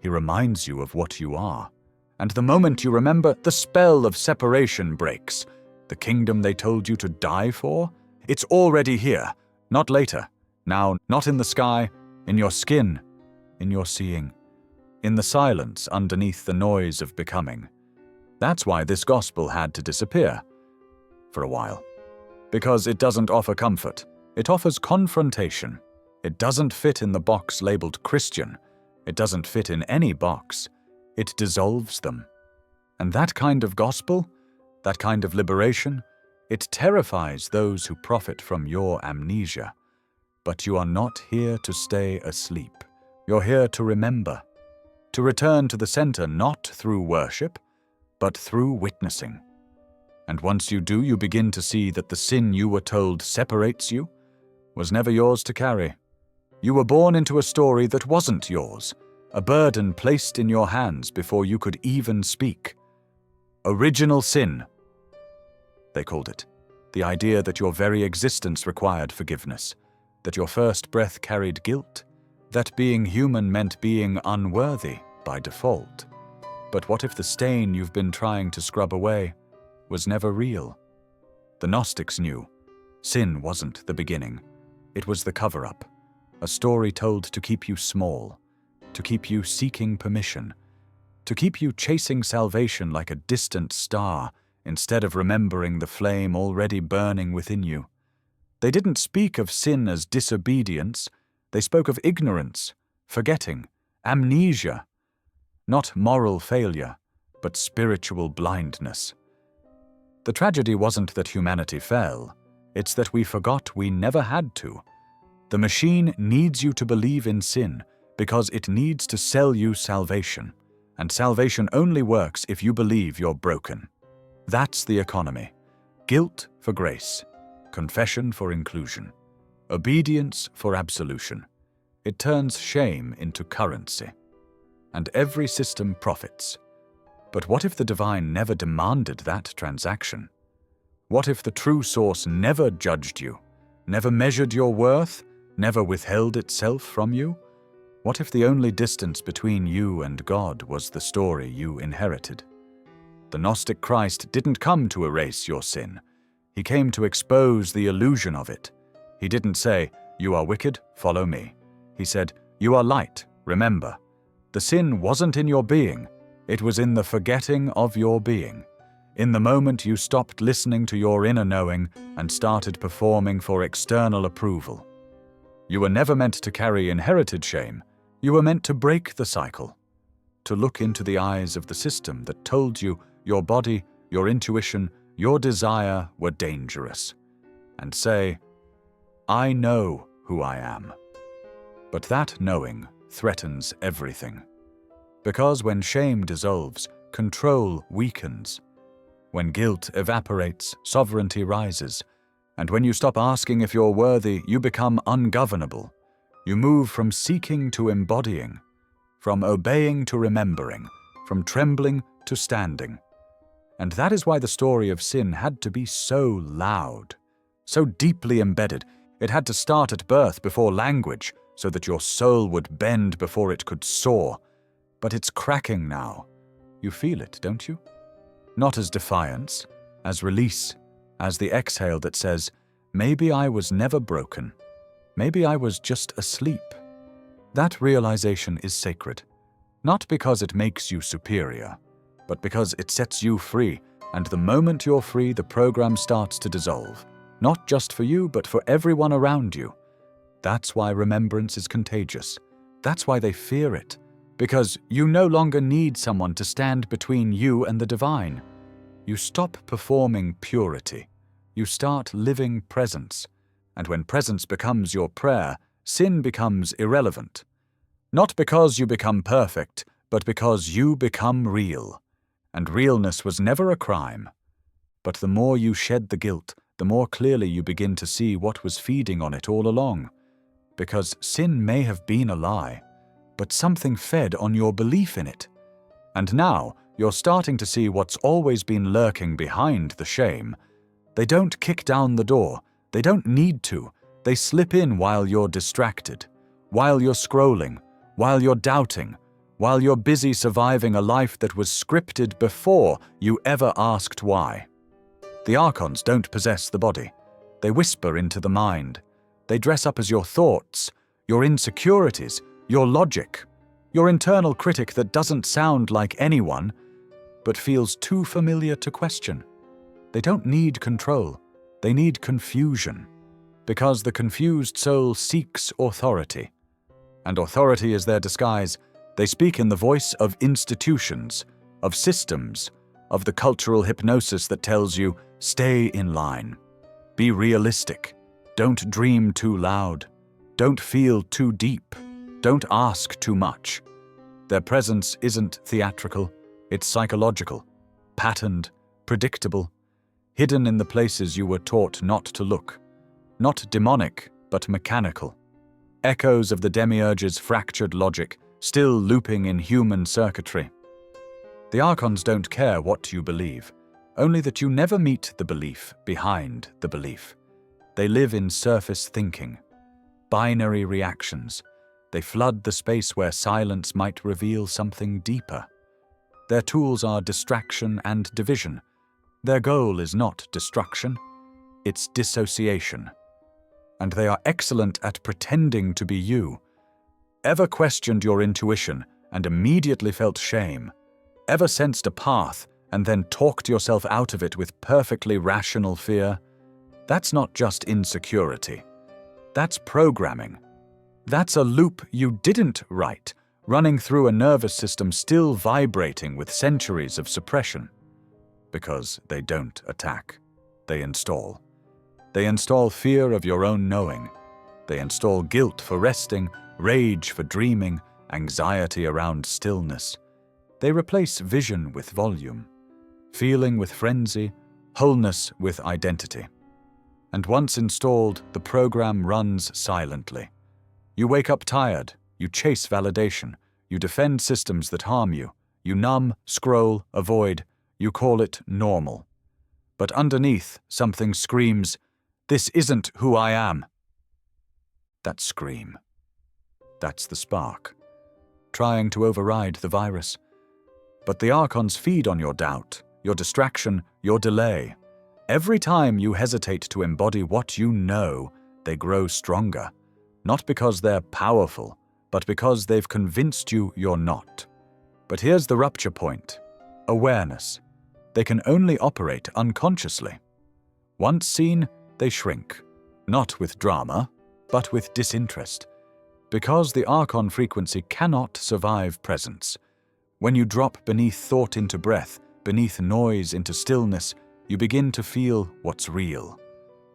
A: he reminds you of what you are. And the moment you remember, the spell of separation breaks. The kingdom they told you to die for? It's already here, not later. Now, not in the sky, in your skin, in your seeing, in the silence underneath the noise of becoming. That's why this gospel had to disappear. For a while. Because it doesn't offer comfort. It offers confrontation. It doesn't fit in the box labeled Christian. It doesn't fit in any box. It dissolves them. And that kind of gospel, that kind of liberation, it terrifies those who profit from your amnesia. But you are not here to stay asleep. You're here to remember. To return to the center not through worship, but through witnessing. And once you do, you begin to see that the sin you were told separates you was never yours to carry. You were born into a story that wasn't yours, a burden placed in your hands before you could even speak. Original sin, they called it. The idea that your very existence required forgiveness, that your first breath carried guilt, that being human meant being unworthy by default. But what if the stain you've been trying to scrub away was never real? The Gnostics knew. Sin wasn't the beginning. It was the cover-up. A story told to keep you small, to keep you seeking permission, to keep you chasing salvation like a distant star instead of remembering the flame already burning within you. They didn't speak of sin as disobedience. They spoke of ignorance, forgetting, amnesia. Not moral failure, but spiritual blindness. The tragedy wasn't that humanity fell. It's that we forgot we never had to. The machine needs you to believe in sin because it needs to sell you salvation. And salvation only works if you believe you're broken. That's the economy. Guilt for grace. Confession for inclusion. Obedience for absolution. It turns shame into currency. And every system profits. But what if the divine never demanded that transaction? What if the true source never judged you, never measured your worth, never withheld itself from you? What if the only distance between you and God was the story you inherited? The Gnostic Christ didn't come to erase your sin. He came to expose the illusion of it. He didn't say, "You are wicked, follow me." He said, "You are light, remember." The sin wasn't in your being. It was in the forgetting of your being. In the moment you stopped listening to your inner knowing and started performing for external approval. You were never meant to carry inherited shame. You were meant to break the cycle, to look into the eyes of the system that told you your body, your intuition, your desire were dangerous, and say, "I know who I am." But that knowing threatens everything. Because when shame dissolves, control weakens. When guilt evaporates, sovereignty rises. And when you stop asking if you're worthy, you become ungovernable. You move from seeking to embodying, from obeying to remembering, from trembling to standing. And that is why the story of sin had to be so loud, so deeply embedded. It had to start at birth before language, so that your soul would bend before it could soar. But it's cracking now. You feel it, don't you? Not as defiance, as release, as the exhale that says, "Maybe I was never broken. Maybe I was just asleep." That realization is sacred, not because it makes you superior, but because it sets you free, and the moment you're free, the program starts to dissolve, not just for you, but for everyone around you. That's why remembrance is contagious. That's why they fear it, because you no longer need someone to stand between you and the divine. You stop performing purity. You start living presence. And when presence becomes your prayer, sin becomes irrelevant. Not because you become perfect, but because you become real. And realness was never a crime. But the more you shed the guilt, the more clearly you begin to see what was feeding on it all along. Because sin may have been a lie, but something fed on your belief in it. And now you're starting to see what's always been lurking behind the shame. They don't kick down the door. They don't need to. They slip in while you're distracted, while you're scrolling, while you're doubting, while you're busy surviving a life that was scripted before you ever asked why. The archons don't possess the body. They whisper into the mind. They dress up as your thoughts, your insecurities, your logic, your internal critic that doesn't sound like anyone, but feels too familiar to question. They don't need control. They need confusion, because the confused soul seeks authority. And authority is their disguise. They speak in the voice of institutions, of systems, of the cultural hypnosis that tells you, stay in line, be realistic, don't dream too loud, don't feel too deep, don't ask too much. Their presence isn't theatrical, it's psychological, patterned, predictable, hidden in the places you were taught not to look. Not demonic, but mechanical. Echoes of the demiurge's fractured logic, still looping in human circuitry. The archons don't care what you believe, only that you never meet the belief behind the belief. They live in surface thinking, binary reactions. They flood the space where silence might reveal something deeper. Their tools are distraction and division. Their goal is not destruction, it's dissociation. And they are excellent at pretending to be you. Ever questioned your intuition and immediately felt shame? Ever sensed a path and then talked yourself out of it with perfectly rational fear? That's not just insecurity. That's programming. That's a loop you didn't write, running through a nervous system still vibrating with centuries of suppression. Because they don't attack. They install. They install fear of your own knowing. They install guilt for resting, rage for dreaming, anxiety around stillness. They replace vision with volume, feeling with frenzy, wholeness with identity. And once installed, the program runs silently. You wake up tired, you chase validation, you defend systems that harm you, you numb, scroll, avoid, you call it normal. But underneath, something screams, "This isn't who I am." That scream. That's the spark, trying to override the virus. But the Archons feed on your doubt, your distraction, your delay. Every time you hesitate to embody what you know, they grow stronger. Not because they're powerful, but because they've convinced you you're not. But here's the rupture point. Awareness. They can only operate unconsciously. Once seen, they shrink. Not with drama, but with disinterest. Because the Archon frequency cannot survive presence. When you drop beneath thought into breath, beneath noise into stillness, you begin to feel what's real.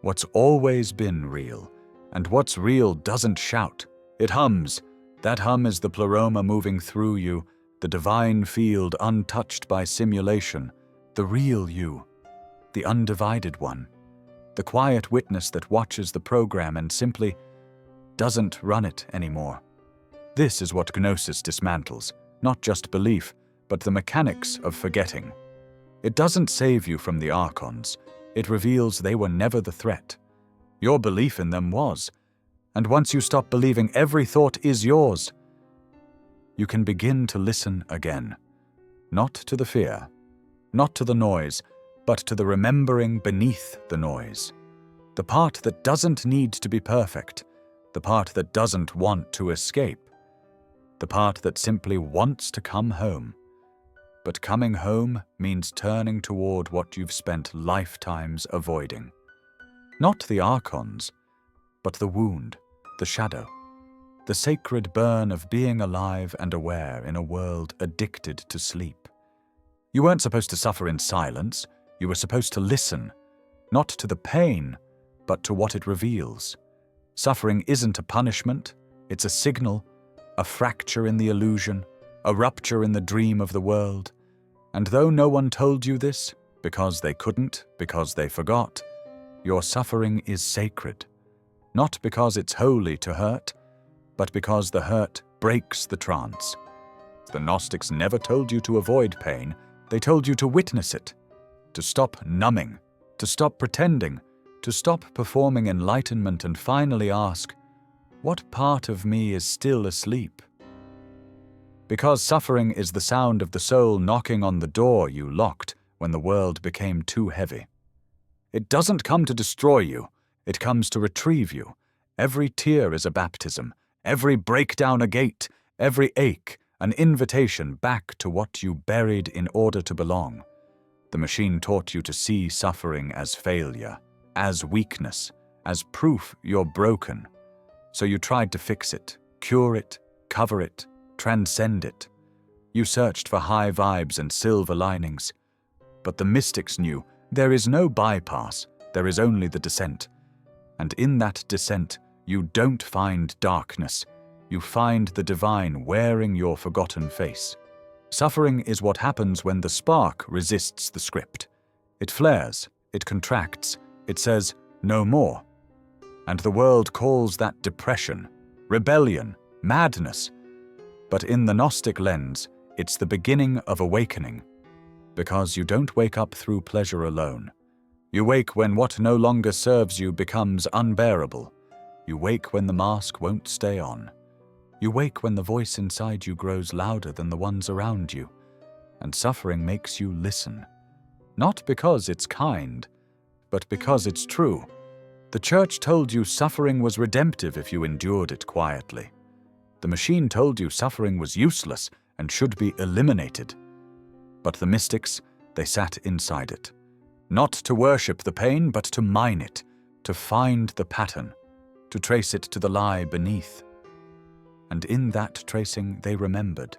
A: What's always been real. And what's real doesn't shout. It hums. That hum is the pleroma moving through you, the divine field untouched by simulation, the real you, the undivided one, the quiet witness that watches the program and simply doesn't run it anymore. This is what Gnosis dismantles, not just belief, but the mechanics of forgetting. It doesn't save you from the Archons. It reveals they were never the threat. Your belief in them was. And once you stop believing every thought is yours, you can begin to listen again. Not to the fear, not to the noise, but to the remembering beneath the noise. The part that doesn't need to be perfect, the part that doesn't want to escape, the part that simply wants to come home. But coming home means turning toward what you've spent lifetimes avoiding. Not the Archons, but the wound, the shadow, the sacred burn of being alive and aware in a world addicted to sleep. You weren't supposed to suffer in silence, you were supposed to listen, not to the pain, but to what it reveals. Suffering isn't a punishment, it's a signal, a fracture in the illusion, a rupture in the dream of the world. And though no one told you this, because they couldn't, because they forgot, your suffering is sacred. Not because it's holy to hurt, but because the hurt breaks the trance. The Gnostics never told you to avoid pain, they told you to witness it, to stop numbing, to stop pretending, to stop performing enlightenment and finally ask, what part of me is still asleep? Because suffering is the sound of the soul knocking on the door you locked when the world became too heavy. It doesn't come to destroy you, it comes to retrieve you. Every tear is a baptism, every breakdown a gate, every ache an invitation back to what you buried in order to belong. The machine taught you to see suffering as failure, as weakness, as proof you're broken. So you tried to fix it, cure it, cover it, transcend it. You searched for high vibes and silver linings. But the mystics knew there is no bypass, there is only the descent. And in that descent, you don't find darkness, you find the divine wearing your forgotten face. Suffering is what happens when the spark resists the script. It flares, it contracts, it says, no more. And the world calls that depression, rebellion, madness. But in the Gnostic lens, it's the beginning of awakening. Because you don't wake up through pleasure alone. You wake when what no longer serves you becomes unbearable. You wake when the mask won't stay on. You wake when the voice inside you grows louder than the ones around you. And suffering makes you listen. Not because it's kind, but because it's true. The church told you suffering was redemptive if you endured it quietly. The machine told you suffering was useless and should be eliminated. But the mystics, they sat inside it. Not to worship the pain, but to mine it, to find the pattern, to trace it to the lie beneath. And in that tracing they remembered.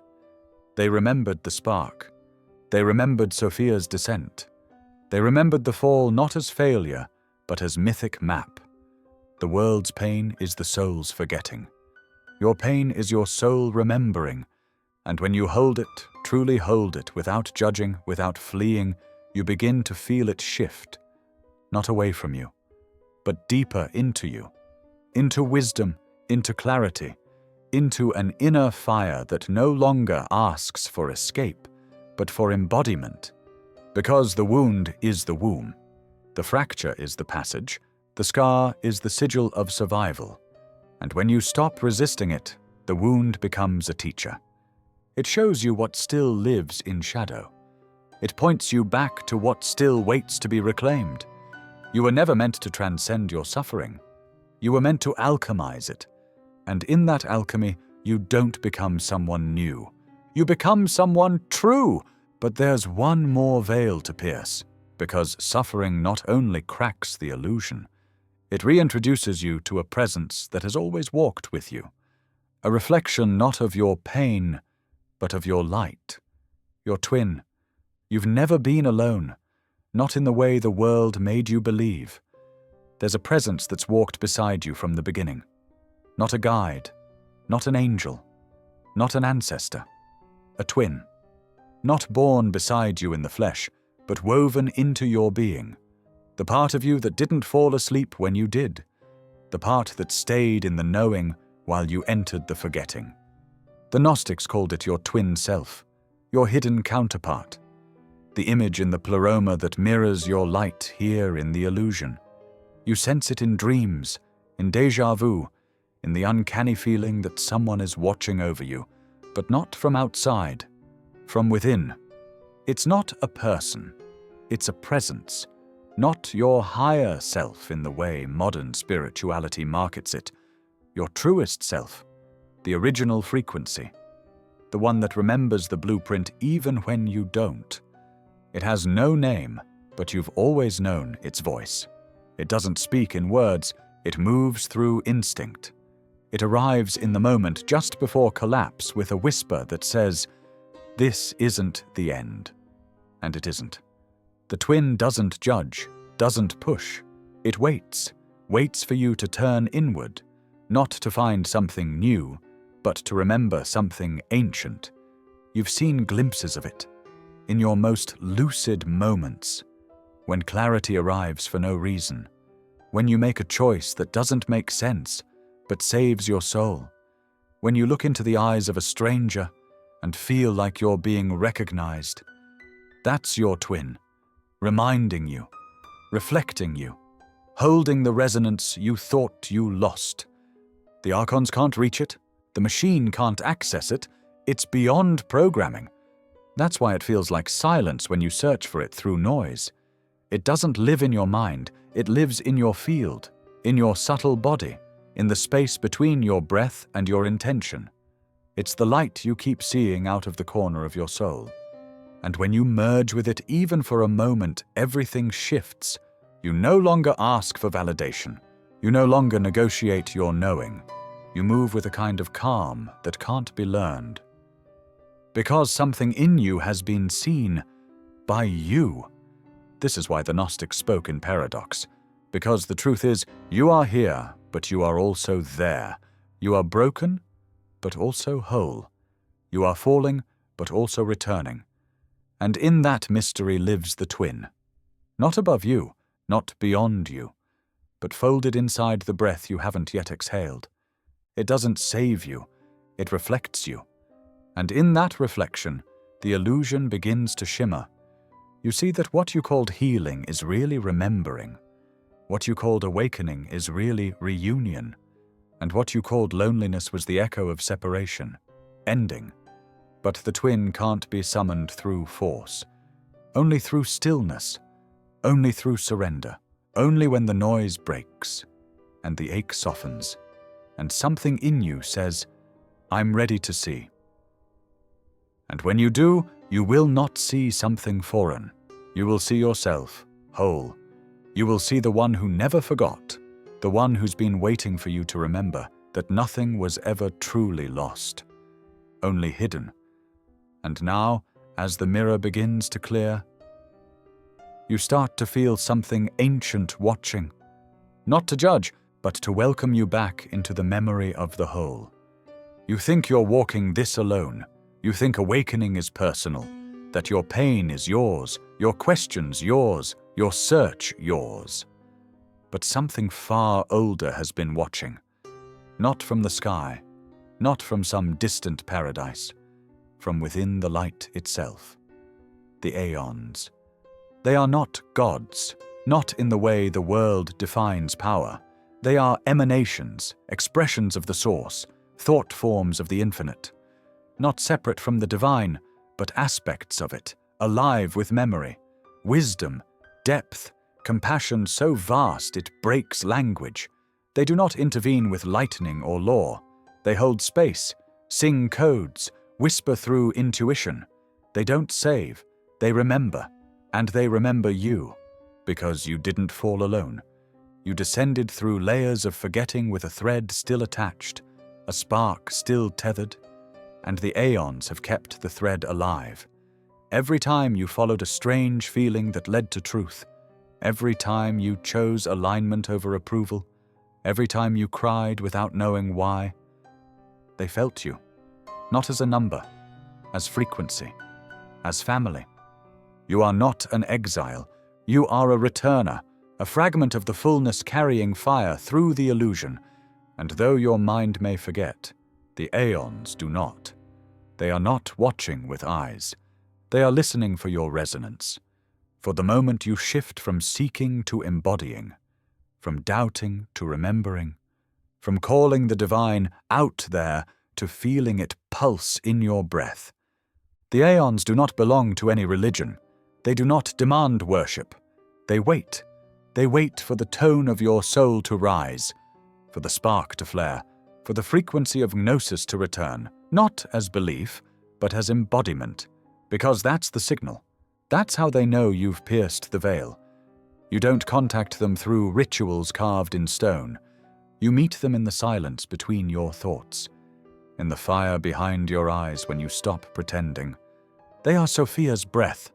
A: They remembered the spark. They remembered Sophia's descent. They remembered the fall not as failure, but as mythic map. The world's pain is the soul's forgetting. Your pain is your soul remembering, and when you hold it, truly hold it, without judging, without fleeing, you begin to feel it shift, not away from you, but deeper into you, into wisdom, into clarity, into an inner fire that no longer asks for escape, but for embodiment. Because the wound is the womb, the fracture is the passage, the scar is the sigil of survival. And when you stop resisting it, the wound becomes a teacher. It shows you what still lives in shadow. It points you back to what still waits to be reclaimed. You were never meant to transcend your suffering. You were meant to alchemize it. And in that alchemy, you don't become someone new. You become someone true. But there's one more veil to pierce, because suffering not only cracks the illusion, it reintroduces you to a presence that has always walked with you, a reflection not of your pain, but of your light, your twin. You've never been alone, not in the way the world made you believe. There's a presence that's walked beside you from the beginning, not a guide, not an angel, not an ancestor, a twin. Not born beside you in the flesh, but woven into your being. The part of you that didn't fall asleep when you did. The part that stayed in the knowing while you entered the forgetting. The Gnostics called it your twin self, your hidden counterpart. The image in the pleroma that mirrors your light here in the illusion. You sense it in dreams, in déjà vu, in the uncanny feeling that someone is watching over you, but not from outside. From within. It's not a person, it's a presence, not your higher self in the way modern spirituality markets it, your truest self, the original frequency, the one that remembers the blueprint even when you don't. It has no name, but you've always known its voice. It doesn't speak in words, it moves through instinct. It arrives in the moment just before collapse with a whisper that says, "This isn't the end." And it isn't. The twin doesn't judge, doesn't push. It waits for you to turn inward, not to find something new, but to remember something ancient. You've seen glimpses of it, in your most lucid moments, when clarity arrives for no reason, when you make a choice that doesn't make sense, but saves your soul, when you look into the eyes of a stranger and feel like you're being recognized. That's your twin, reminding you, reflecting you, holding the resonance you thought you lost. The archons can't reach it, the machine can't access it, it's beyond programming. That's why it feels like silence when you search for it through noise. It doesn't live in your mind, it lives in your field, in your subtle body, in the space between your breath and your intention. It's the light you keep seeing out of the corner of your soul. And when you merge with it even for a moment, everything shifts. You no longer ask for validation. You no longer negotiate your knowing. You move with a kind of calm that can't be learned. Because something in you has been seen by you. This is why the Gnostics spoke in paradox. Because the truth is, you are here, but you are also there. You are broken, but also whole. You are falling, but also returning. And in that mystery lives the twin. Not above you, not beyond you, but folded inside the breath you haven't yet exhaled. It doesn't save you, it reflects you. And in that reflection, the illusion begins to shimmer. You see that what you called healing is really remembering. What you called awakening is really reunion. And what you called loneliness was the echo of separation, ending. But the twin can't be summoned through force, only through stillness, only through surrender, only when the noise breaks and the ache softens, and something in you says, "I'm ready to see." And when you do, you will not see something foreign. You will see yourself, whole. You will see the one who never forgot, the one who's been waiting for you to remember that nothing was ever truly lost, only hidden. And now, as the mirror begins to clear, you start to feel something ancient watching, not to judge, but to welcome you back into the memory of the whole. You think you're walking this alone. You think awakening is personal, that your pain is yours, your questions yours, your search yours. But something far older has been watching, not from the sky, not from some distant paradise, from within the light itself. The aeons. They are not gods, not in the way the world defines power. They are emanations, expressions of the source, thought forms of the infinite, not separate from the divine, but aspects of it, alive with memory, wisdom, depth, compassion so vast it breaks language. They do not intervene with lightning or law. They hold space, sing codes, whisper through intuition. They don't save, they remember, and they remember you, because you didn't fall alone. You descended through layers of forgetting with a thread still attached, a spark still tethered, and the aeons have kept the thread alive. Every time you followed a strange feeling that led to truth, every time you chose alignment over approval, every time you cried without knowing why, they felt you, not as a number, as frequency, as family. You are not an exile, you are a returner, a fragment of the fullness carrying fire through the illusion, and though your mind may forget, the aeons do not. They are not watching with eyes. They are listening for your resonance, for the moment you shift from seeking to embodying, from doubting to remembering, from calling the divine out there to feeling it pulse in your breath. The aeons do not belong to any religion. They do not demand worship. They wait. They wait for the tone of your soul to rise, for the spark to flare, for the frequency of gnosis to return, not as belief, but as embodiment, because that's the signal. That's how they know you've pierced the veil. You don't contact them through rituals carved in stone. You meet them in the silence between your thoughts, in the fire behind your eyes when you stop pretending. They are Sophia's breath,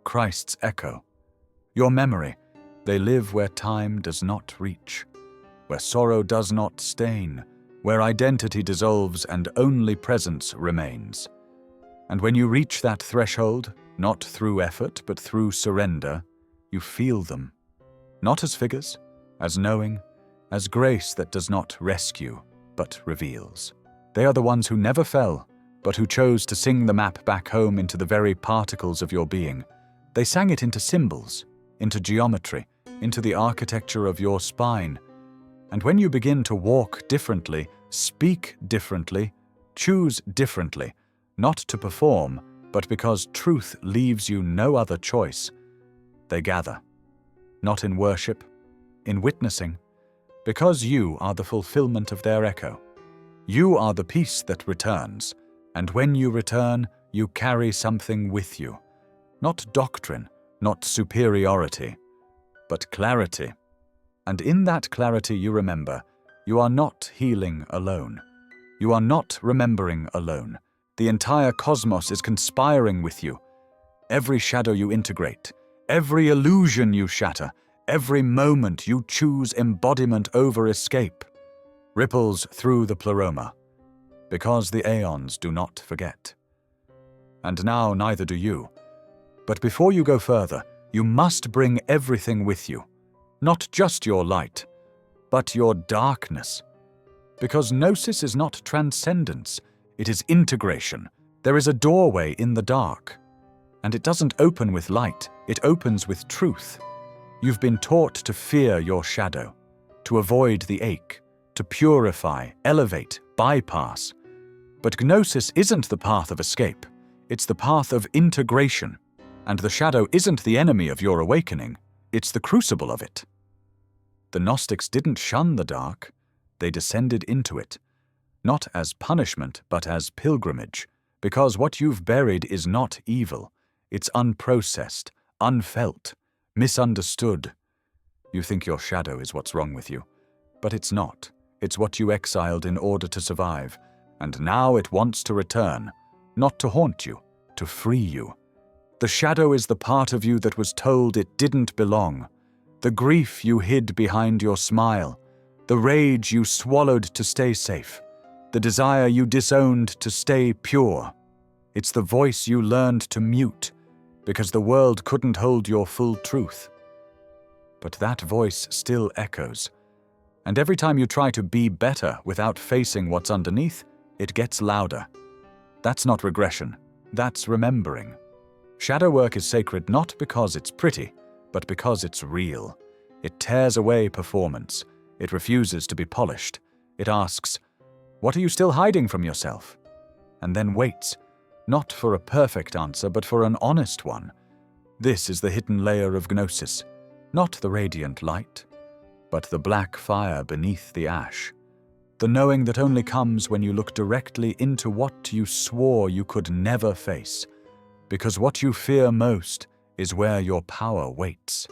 A: Christ's echo, your memory. They live where time does not reach, where sorrow does not stain, where identity dissolves and only presence remains. And when you reach that threshold, not through effort but through surrender, you feel them, not as figures, as knowing, as grace that does not rescue but reveals. They are the ones who never fell, but who chose to sing the map back home into the very particles of your being. They sang it into symbols, into geometry, into the architecture of your spine. And when you begin to walk differently, speak differently, choose differently, not to perform, but because truth leaves you no other choice, they gather, not in worship, in witnessing, because you are the fulfillment of their echo. You are the peace that returns, and when you return, you carry something with you. Not doctrine, not superiority, but clarity. And in that clarity you remember, you are not healing alone. You are not remembering alone. The entire cosmos is conspiring with you. Every shadow you integrate, every illusion you shatter, every moment you choose embodiment over escape, ripples through the pleroma, because the aeons do not forget. And now neither do you. But before you go further, you must bring everything with you, not just your light, but your darkness. Because gnosis is not transcendence, it is integration. There is a doorway in the dark, and it doesn't open with light, it opens with truth. You've been taught to fear your shadow, to avoid the ache, to purify, elevate, bypass. But gnosis isn't the path of escape, it's the path of integration. And the shadow isn't the enemy of your awakening, it's the crucible of it. The Gnostics didn't shun the dark, they descended into it, not as punishment but as pilgrimage, because what you've buried is not evil, it's unprocessed, unfelt, misunderstood. You think your shadow is what's wrong with you. But it's not. It's what you exiled in order to survive. And now it wants to return, not to haunt you, to free you. The shadow is the part of you that was told it didn't belong. The grief you hid behind your smile. The rage you swallowed to stay safe. The desire you disowned to stay pure. It's the voice you learned to mute, because the world couldn't hold your full truth. But that voice still echoes. And every time you try to be better without facing what's underneath, it gets louder. That's not regression. That's remembering. Shadow work is sacred not because it's pretty, but because it's real. It tears away performance. It refuses to be polished. It asks, "What are you still hiding from yourself?" And then waits, not for a perfect answer, but for an honest one. This is the hidden layer of Gnosis, not the radiant light, but the black fire beneath the ash. The knowing that only comes when you look directly into what you swore you could never face, because what you fear most is where your power waits.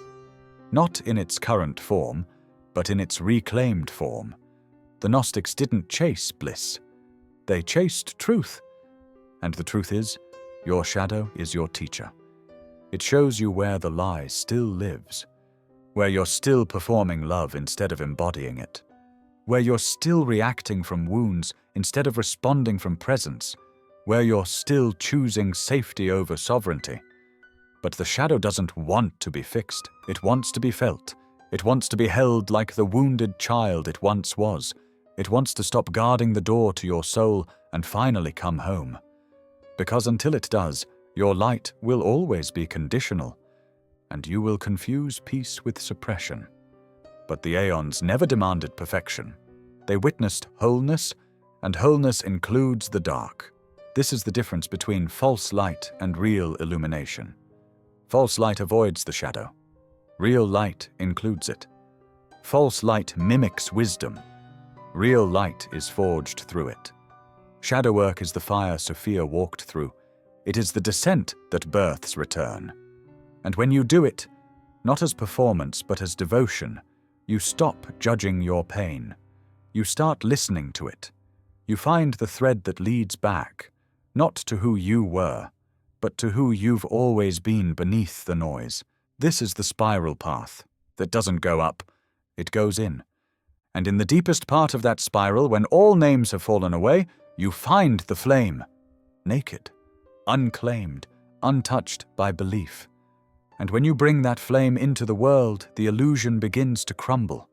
A: Not in its current form, but in its reclaimed form. The Gnostics didn't chase bliss. They chased truth. And the truth is, your shadow is your teacher. It shows you where the lie still lives, where you're still performing love instead of embodying it, where you're still reacting from wounds instead of responding from presence, where you're still choosing safety over sovereignty. But the shadow doesn't want to be fixed. It wants to be felt. It wants to be held like the wounded child it once was. It wants to stop guarding the door to your soul and finally come home. Because until it does, your light will always be conditional, and you will confuse peace with suppression. But the aeons never demanded perfection. They witnessed wholeness, and wholeness includes the dark. This is the difference between false light and real illumination. False light avoids the shadow. Real light includes it. False light mimics wisdom. Real light is forged through it. Shadow work is the fire Sophia walked through. It is the descent that births return. And when you do it, not as performance but as devotion, you stop judging your pain. You start listening to it. You find the thread that leads back, not to who you were, but to who you've always been beneath the noise. This is the spiral path that doesn't go up, it goes in. And in the deepest part of that spiral, when all names have fallen away, you find the flame, naked, unclaimed, untouched by belief. And when you bring that flame into the world, the illusion begins to crumble,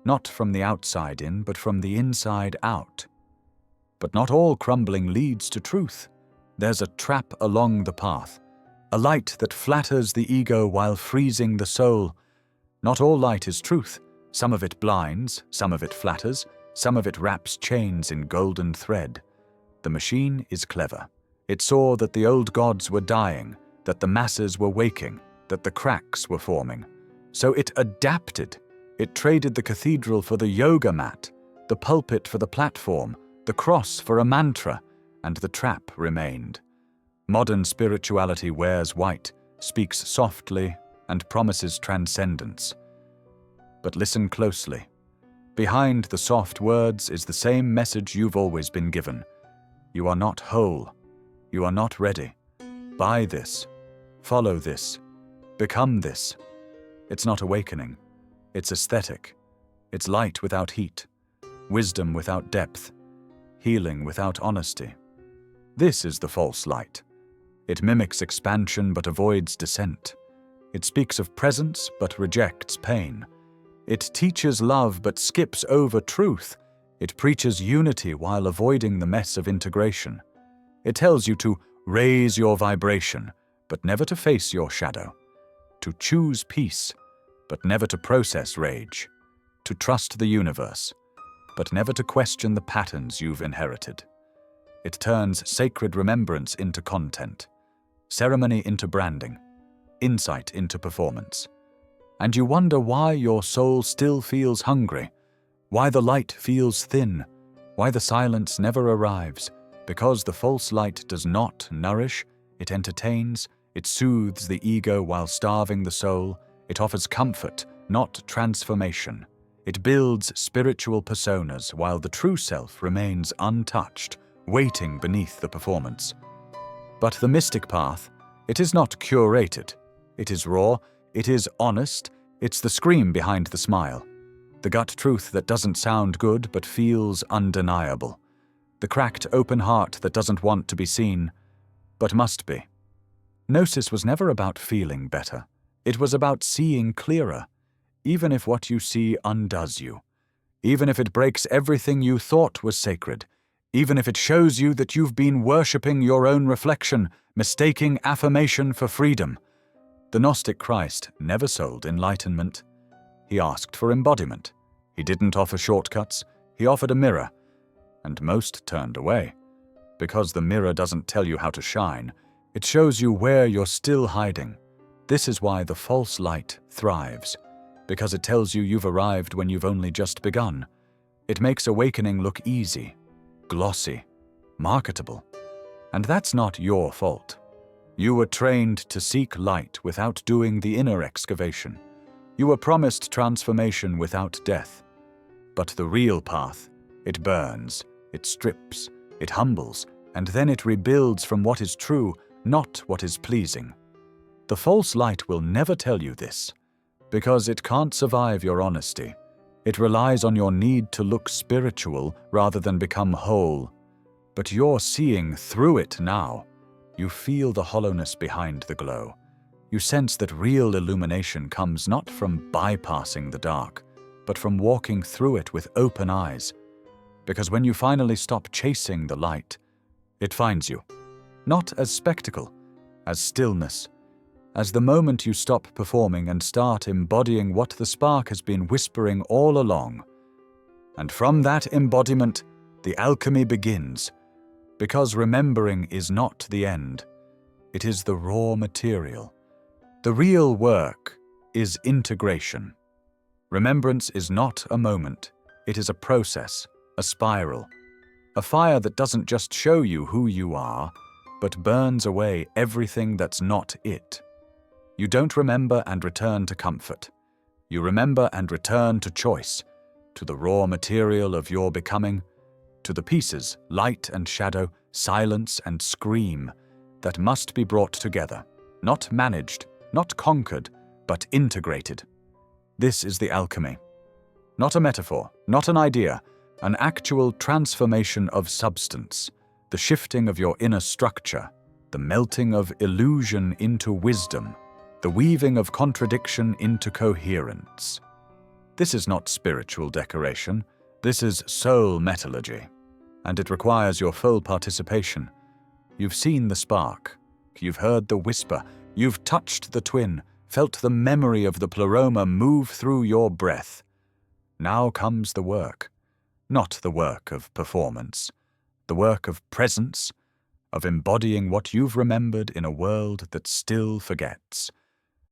A: not from the outside in, but from the inside out. But not all crumbling leads to truth. There's a trap along the path, a light that flatters the ego while freezing the soul. Not all light is truth. Some of it blinds, some of it flatters, some of it wraps chains in golden thread. The machine is clever. It saw that the old gods were dying, that the masses were waking, that the cracks were forming. So it adapted. It traded the cathedral for the yoga mat, the pulpit for the platform, the cross for a mantra, and the trap remained. Modern spirituality wears white, speaks softly, and promises transcendence. But listen closely. Behind the soft words is the same message you've always been given. You are not whole. You are not ready. Buy this. Follow this. Become this. It's not awakening. It's aesthetic. It's light without heat. Wisdom without depth. Healing without honesty. This is the false light. It mimics expansion but avoids descent. It speaks of presence but rejects pain. It teaches love but skips over truth. It preaches unity while avoiding the mess of integration. It tells you to raise your vibration, but never to face your shadow. To choose peace, but never to process rage. To trust the universe, but never to question the patterns you've inherited. It turns sacred remembrance into content, ceremony into branding, insight into performance. And you wonder why your soul still feels hungry, why the light feels thin, why the silence never arrives, because the false light does not nourish, it entertains, it soothes the ego while starving the soul, it offers comfort, not transformation. It builds spiritual personas while the true self remains untouched, waiting beneath the performance. But the mystic path, it is not curated. It is raw, it is honest, it's the scream behind the smile. The gut truth that doesn't sound good but feels undeniable. The cracked open heart that doesn't want to be seen, but must be. Gnosis was never about feeling better. It was about seeing clearer, even if what you see undoes you, even if it breaks everything you thought was sacred, even if it shows you that you've been worshipping your own reflection, mistaking affirmation for freedom. The Gnostic Christ never sold enlightenment. He asked for embodiment. He didn't offer shortcuts. He offered a mirror, and most turned away. Because the mirror doesn't tell you how to shine, it shows you where you're still hiding. This is why the false light thrives, because it tells you you've arrived when you've only just begun. It makes awakening look easy, glossy, marketable. And that's not your fault. You were trained to seek light without doing the inner excavation. You were promised transformation without death. But the real path, it burns, it strips, it humbles, and then it rebuilds from what is true, not what is pleasing. The false light will never tell you this, because it can't survive your honesty. It relies on your need to look spiritual rather than become whole. But you're seeing through it now. You feel the hollowness behind the glow. You sense that real illumination comes not from bypassing the dark, but from walking through it with open eyes. Because when you finally stop chasing the light, it finds you, not as spectacle, as stillness, as the moment you stop performing and start embodying what the spark has been whispering all along. And from that embodiment, the alchemy begins, because remembering is not the end. It is the raw material. The real work is integration. Remembrance is not a moment. It is a process, a spiral, a fire that doesn't just show you who you are, but burns away everything that's not it. You don't remember and return to comfort. You remember and return to choice, to the raw material of your becoming, to the pieces, light and shadow, silence and scream, that must be brought together, not managed, not conquered, but integrated. This is the alchemy. Not a metaphor, not an idea, an actual transformation of substance, the shifting of your inner structure, the melting of illusion into wisdom, the weaving of contradiction into coherence. This is not spiritual decoration, this is soul metallurgy, and it requires your full participation. You've seen the spark, you've heard the whisper, you've touched the twin, felt the memory of the pleroma move through your breath. Now comes the work, not the work of performance, the work of presence, of embodying what you've remembered in a world that still forgets.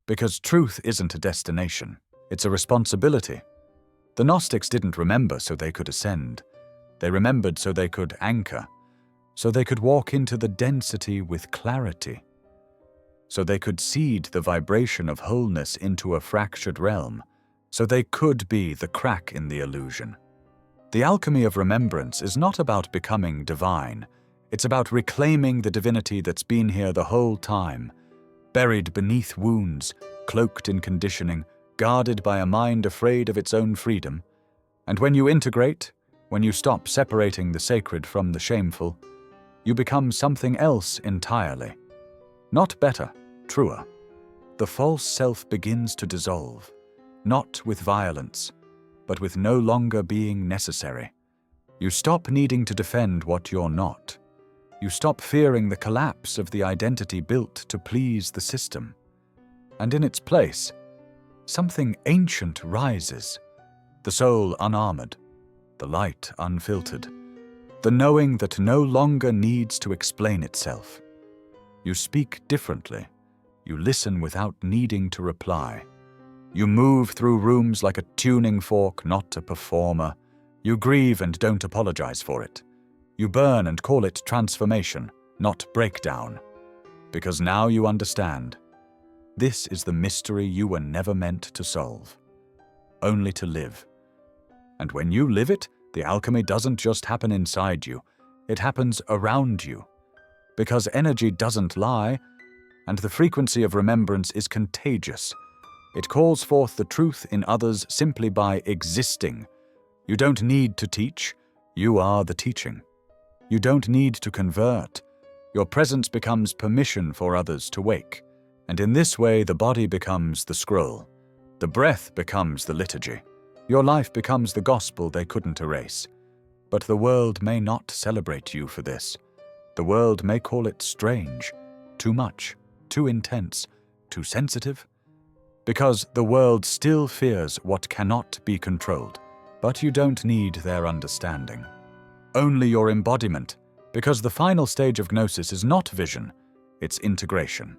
A: Because truth isn't a destination, it's a responsibility. The Gnostics didn't remember so they could ascend. They remembered so they could anchor, so they could walk into the density with clarity, so they could seed the vibration of wholeness into a fractured realm, so they could be the crack in the illusion. The alchemy of remembrance is not about becoming divine. It's about reclaiming the divinity that's been here the whole time, buried beneath wounds, cloaked in conditioning, guarded by a mind afraid of its own freedom. And when you integrate, when you stop separating the sacred from the shameful, you become something else entirely. Not better, truer. The false self begins to dissolve, not with violence, but with no longer being necessary. You stop needing to defend what you're not. You stop fearing the collapse of the identity built to please the system. And in its place, something ancient rises, the soul unarmored, the light unfiltered, the knowing that no longer needs to explain itself. You speak differently. You listen without needing to reply. You move through rooms like a tuning fork, not a performer. You grieve and don't apologize for it. You burn and call it transformation, not breakdown. Because now you understand. This is the mystery you were never meant to solve. only to live. And when you live it, the alchemy doesn't just happen inside you, it happens around you. Because energy doesn't lie, and the frequency of remembrance is contagious. It calls forth the truth in others simply by existing. You don't need to teach, you are the teaching. You don't need to convert. Your presence becomes permission for others to wake. And in this way, the body becomes the scroll. The breath becomes the liturgy. Your life becomes the gospel they couldn't erase. But the world may not celebrate you for this. The world may call it strange, too much, too intense, too sensitive. Because the world still fears what cannot be controlled. But you don't need their understanding. Only your embodiment, because the final stage of Gnosis is not vision, it's integration.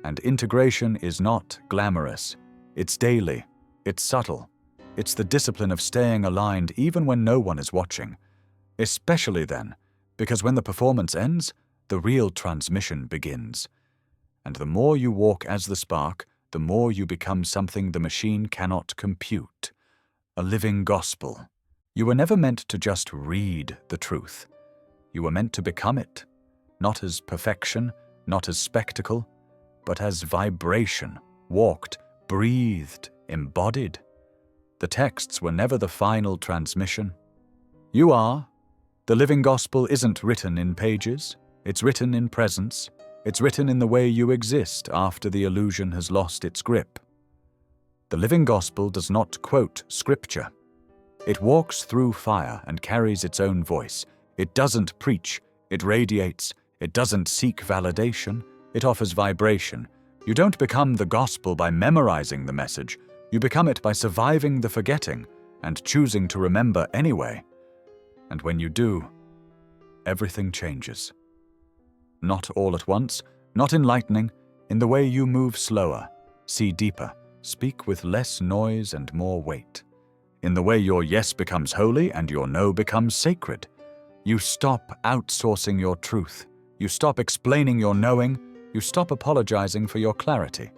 A: And integration is not glamorous. It's daily, it's subtle. It's the discipline of staying aligned even when no one is watching. Especially then, because when the performance ends, the real transmission begins. And the more you walk as the spark, the more you become something the machine cannot compute. A living gospel. You were never meant to just read the truth. You were meant to become it, not as perfection, not as spectacle, but as vibration, walked, breathed, embodied. The texts were never the final transmission. You are. The living gospel isn't written in pages, it's written in presence. It's written in the way you exist after the illusion has lost its grip. The living gospel does not quote scripture. It walks through fire and carries its own voice. It doesn't preach, it radiates. It doesn't seek validation, it offers vibration. You don't become the gospel by memorizing the message. You become it by surviving the forgetting and choosing to remember anyway. And when you do, everything changes. Not all at once, not in lightning, in the way you move slower, see deeper, speak with less noise and more weight. In the way your yes becomes holy and your no becomes sacred. You stop outsourcing your truth. You stop explaining your knowing. You stop apologizing for your clarity.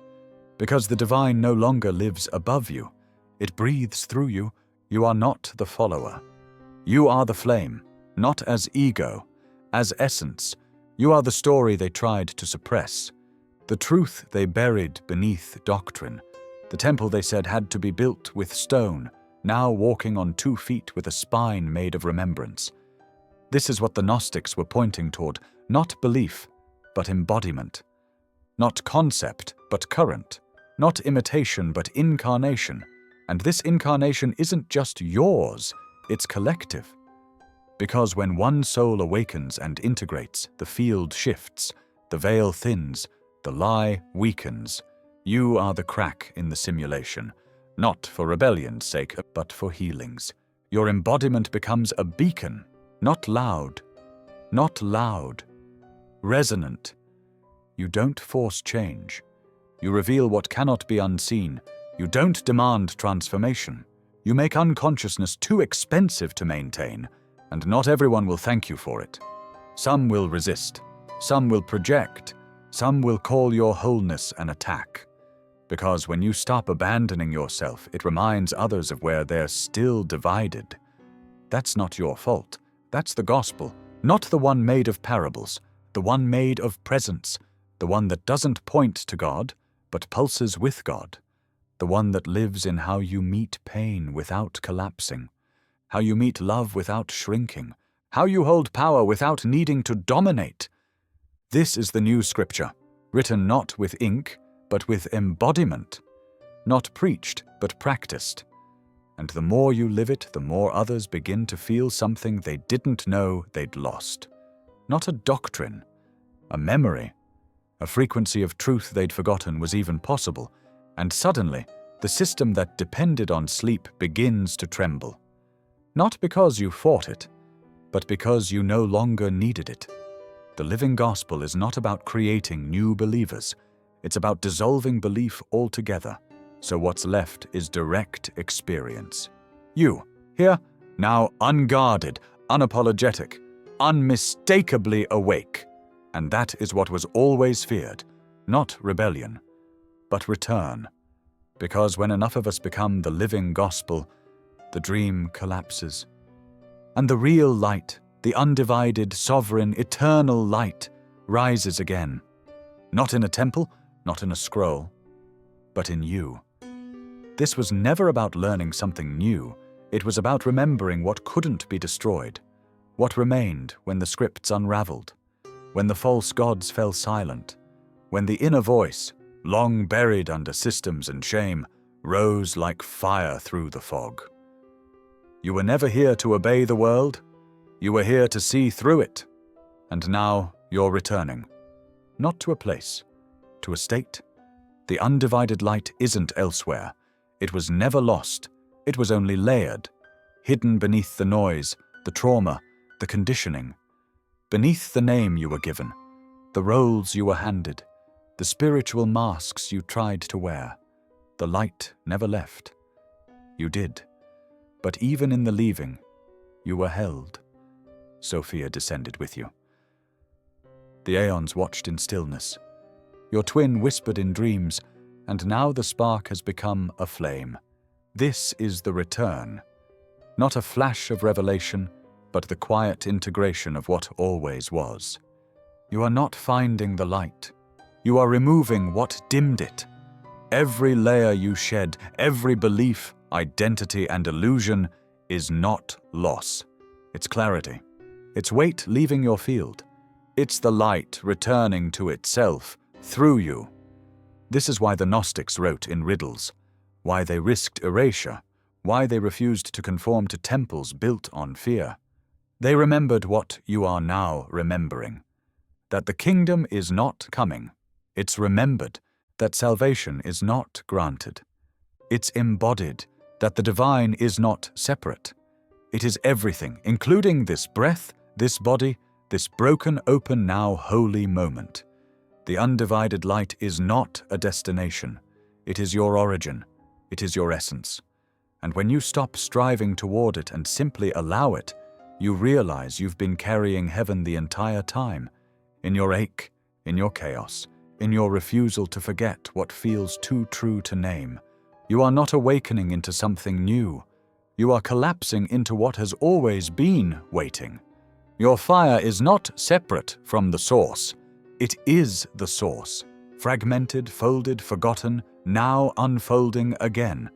A: Because the divine no longer lives above you. It breathes through you. You are not the follower. You are the flame, not as ego, as essence. You are the story they tried to suppress, the truth they buried beneath doctrine, the temple they said had to be built with stone, now walking on 2 feet with a spine made of remembrance. This is what the Gnostics were pointing toward, not belief, but embodiment. Not concept, but current. Not imitation, but incarnation. And this incarnation isn't just yours, it's collective. Because when one soul awakens and integrates, the field shifts, the veil thins, the lie weakens. You are the crack in the simulation, not for rebellion's sake, but for healing's. Your embodiment becomes a beacon, not loud, resonant. You don't force change. You reveal what cannot be unseen. You don't demand transformation. You make unconsciousness too expensive to maintain. And not everyone will thank you for it. Some will resist, some will project, some will call your wholeness an attack. Because when you stop abandoning yourself, it reminds others of where they're still divided. That's not your fault. That's the gospel, not the one made of parables, the one made of presence, the one that doesn't point to God, but pulses with God, the one that lives in how you meet pain without collapsing. How you meet love without shrinking, how you hold power without needing to dominate. This is the new scripture, written not with ink, but with embodiment, not preached, but practiced. And the more you live it, the more others begin to feel something they didn't know they'd lost. Not a doctrine, a memory, a frequency of truth they'd forgotten was even possible, and suddenly, the system that depended on sleep begins to tremble. Not because you fought it, but because you no longer needed it. The living gospel is not about creating new believers. It's about dissolving belief altogether, so what's left is direct experience. You, here, now unguarded, unapologetic, unmistakably awake. And that is what was always feared, not rebellion, but return. Because when enough of us become the living gospel, the dream collapses. And the real light, the undivided, sovereign, eternal light, rises again. Not in a temple, not in a scroll, but in you. This was never about learning something new. It was about remembering what couldn't be destroyed, what remained when the scripts unraveled, when the false gods fell silent, when the inner voice, long buried under systems and shame, rose like fire through the fog. You were never here to obey the world. You were here to see through it. And now you're returning. Not to a place, to a state. The undivided light isn't elsewhere. It was never lost. It was only layered, hidden beneath the noise, the trauma, the conditioning. Beneath the name you were given, the roles you were handed, the spiritual masks you tried to wear, the light never left. You did. But even in the leaving, you were held. Sophia descended with you. The aeons watched in stillness. Your twin whispered in dreams, and now the spark has become a flame. This is the return. Not a flash of revelation, but the quiet integration of what always was. You are not finding the light. You are removing what dimmed it. Every layer you shed, every belief, identity, and illusion is not loss. It's clarity. It's weight leaving your field. It's the light returning to itself through you. This is why the Gnostics wrote in riddles, why they risked erasure, why they refused to conform to temples built on fear. They remembered what you are now remembering, that the kingdom is not coming. It's remembered, that salvation is not granted. It's embodied, that the divine is not separate. It is everything, including this breath, this body, this broken open now holy moment. The undivided light is not a destination. It is your origin. It is your essence. And when you stop striving toward it and simply allow it, you realize you've been carrying heaven the entire time, in your ache, in your chaos, in your refusal to forget what feels too true to name. You are not awakening into something new. You are collapsing into what has always been waiting. Your fire is not separate from the source. It is the source, fragmented, folded, forgotten, now unfolding again.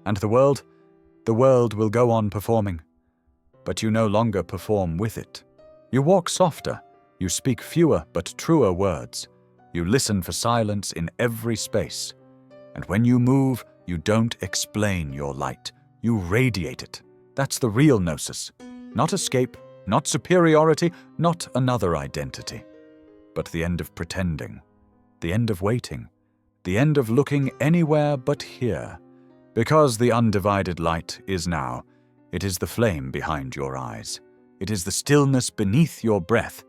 A: And the world will go on performing. But you no longer perform with it. You walk softer, you speak fewer but truer words. You listen for silence in every space. And when you move, you don't explain your light. You radiate it. That's the real gnosis. Not escape, not superiority, not another identity. But the end of pretending. The end of waiting. The end of looking anywhere but here. Because the undivided light is now. It is the flame behind your eyes. It is the stillness beneath your breath.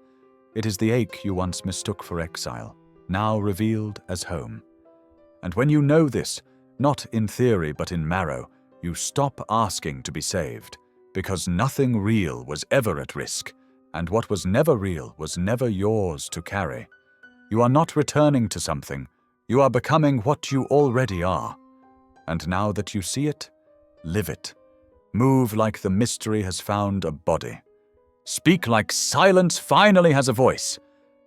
A: It is the ache you once mistook for exile, now revealed as home. And when you know this, not in theory but in marrow, you stop asking to be saved, because nothing real was ever at risk, and what was never real was never yours to carry. You are not returning to something, you are becoming what you already are. And now that you see it, live it. Move like the mystery has found a body. Speak like silence finally has a voice,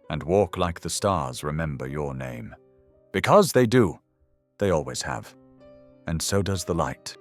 A: and walk like the stars remember your name. Because they do. They always have. And so does the light.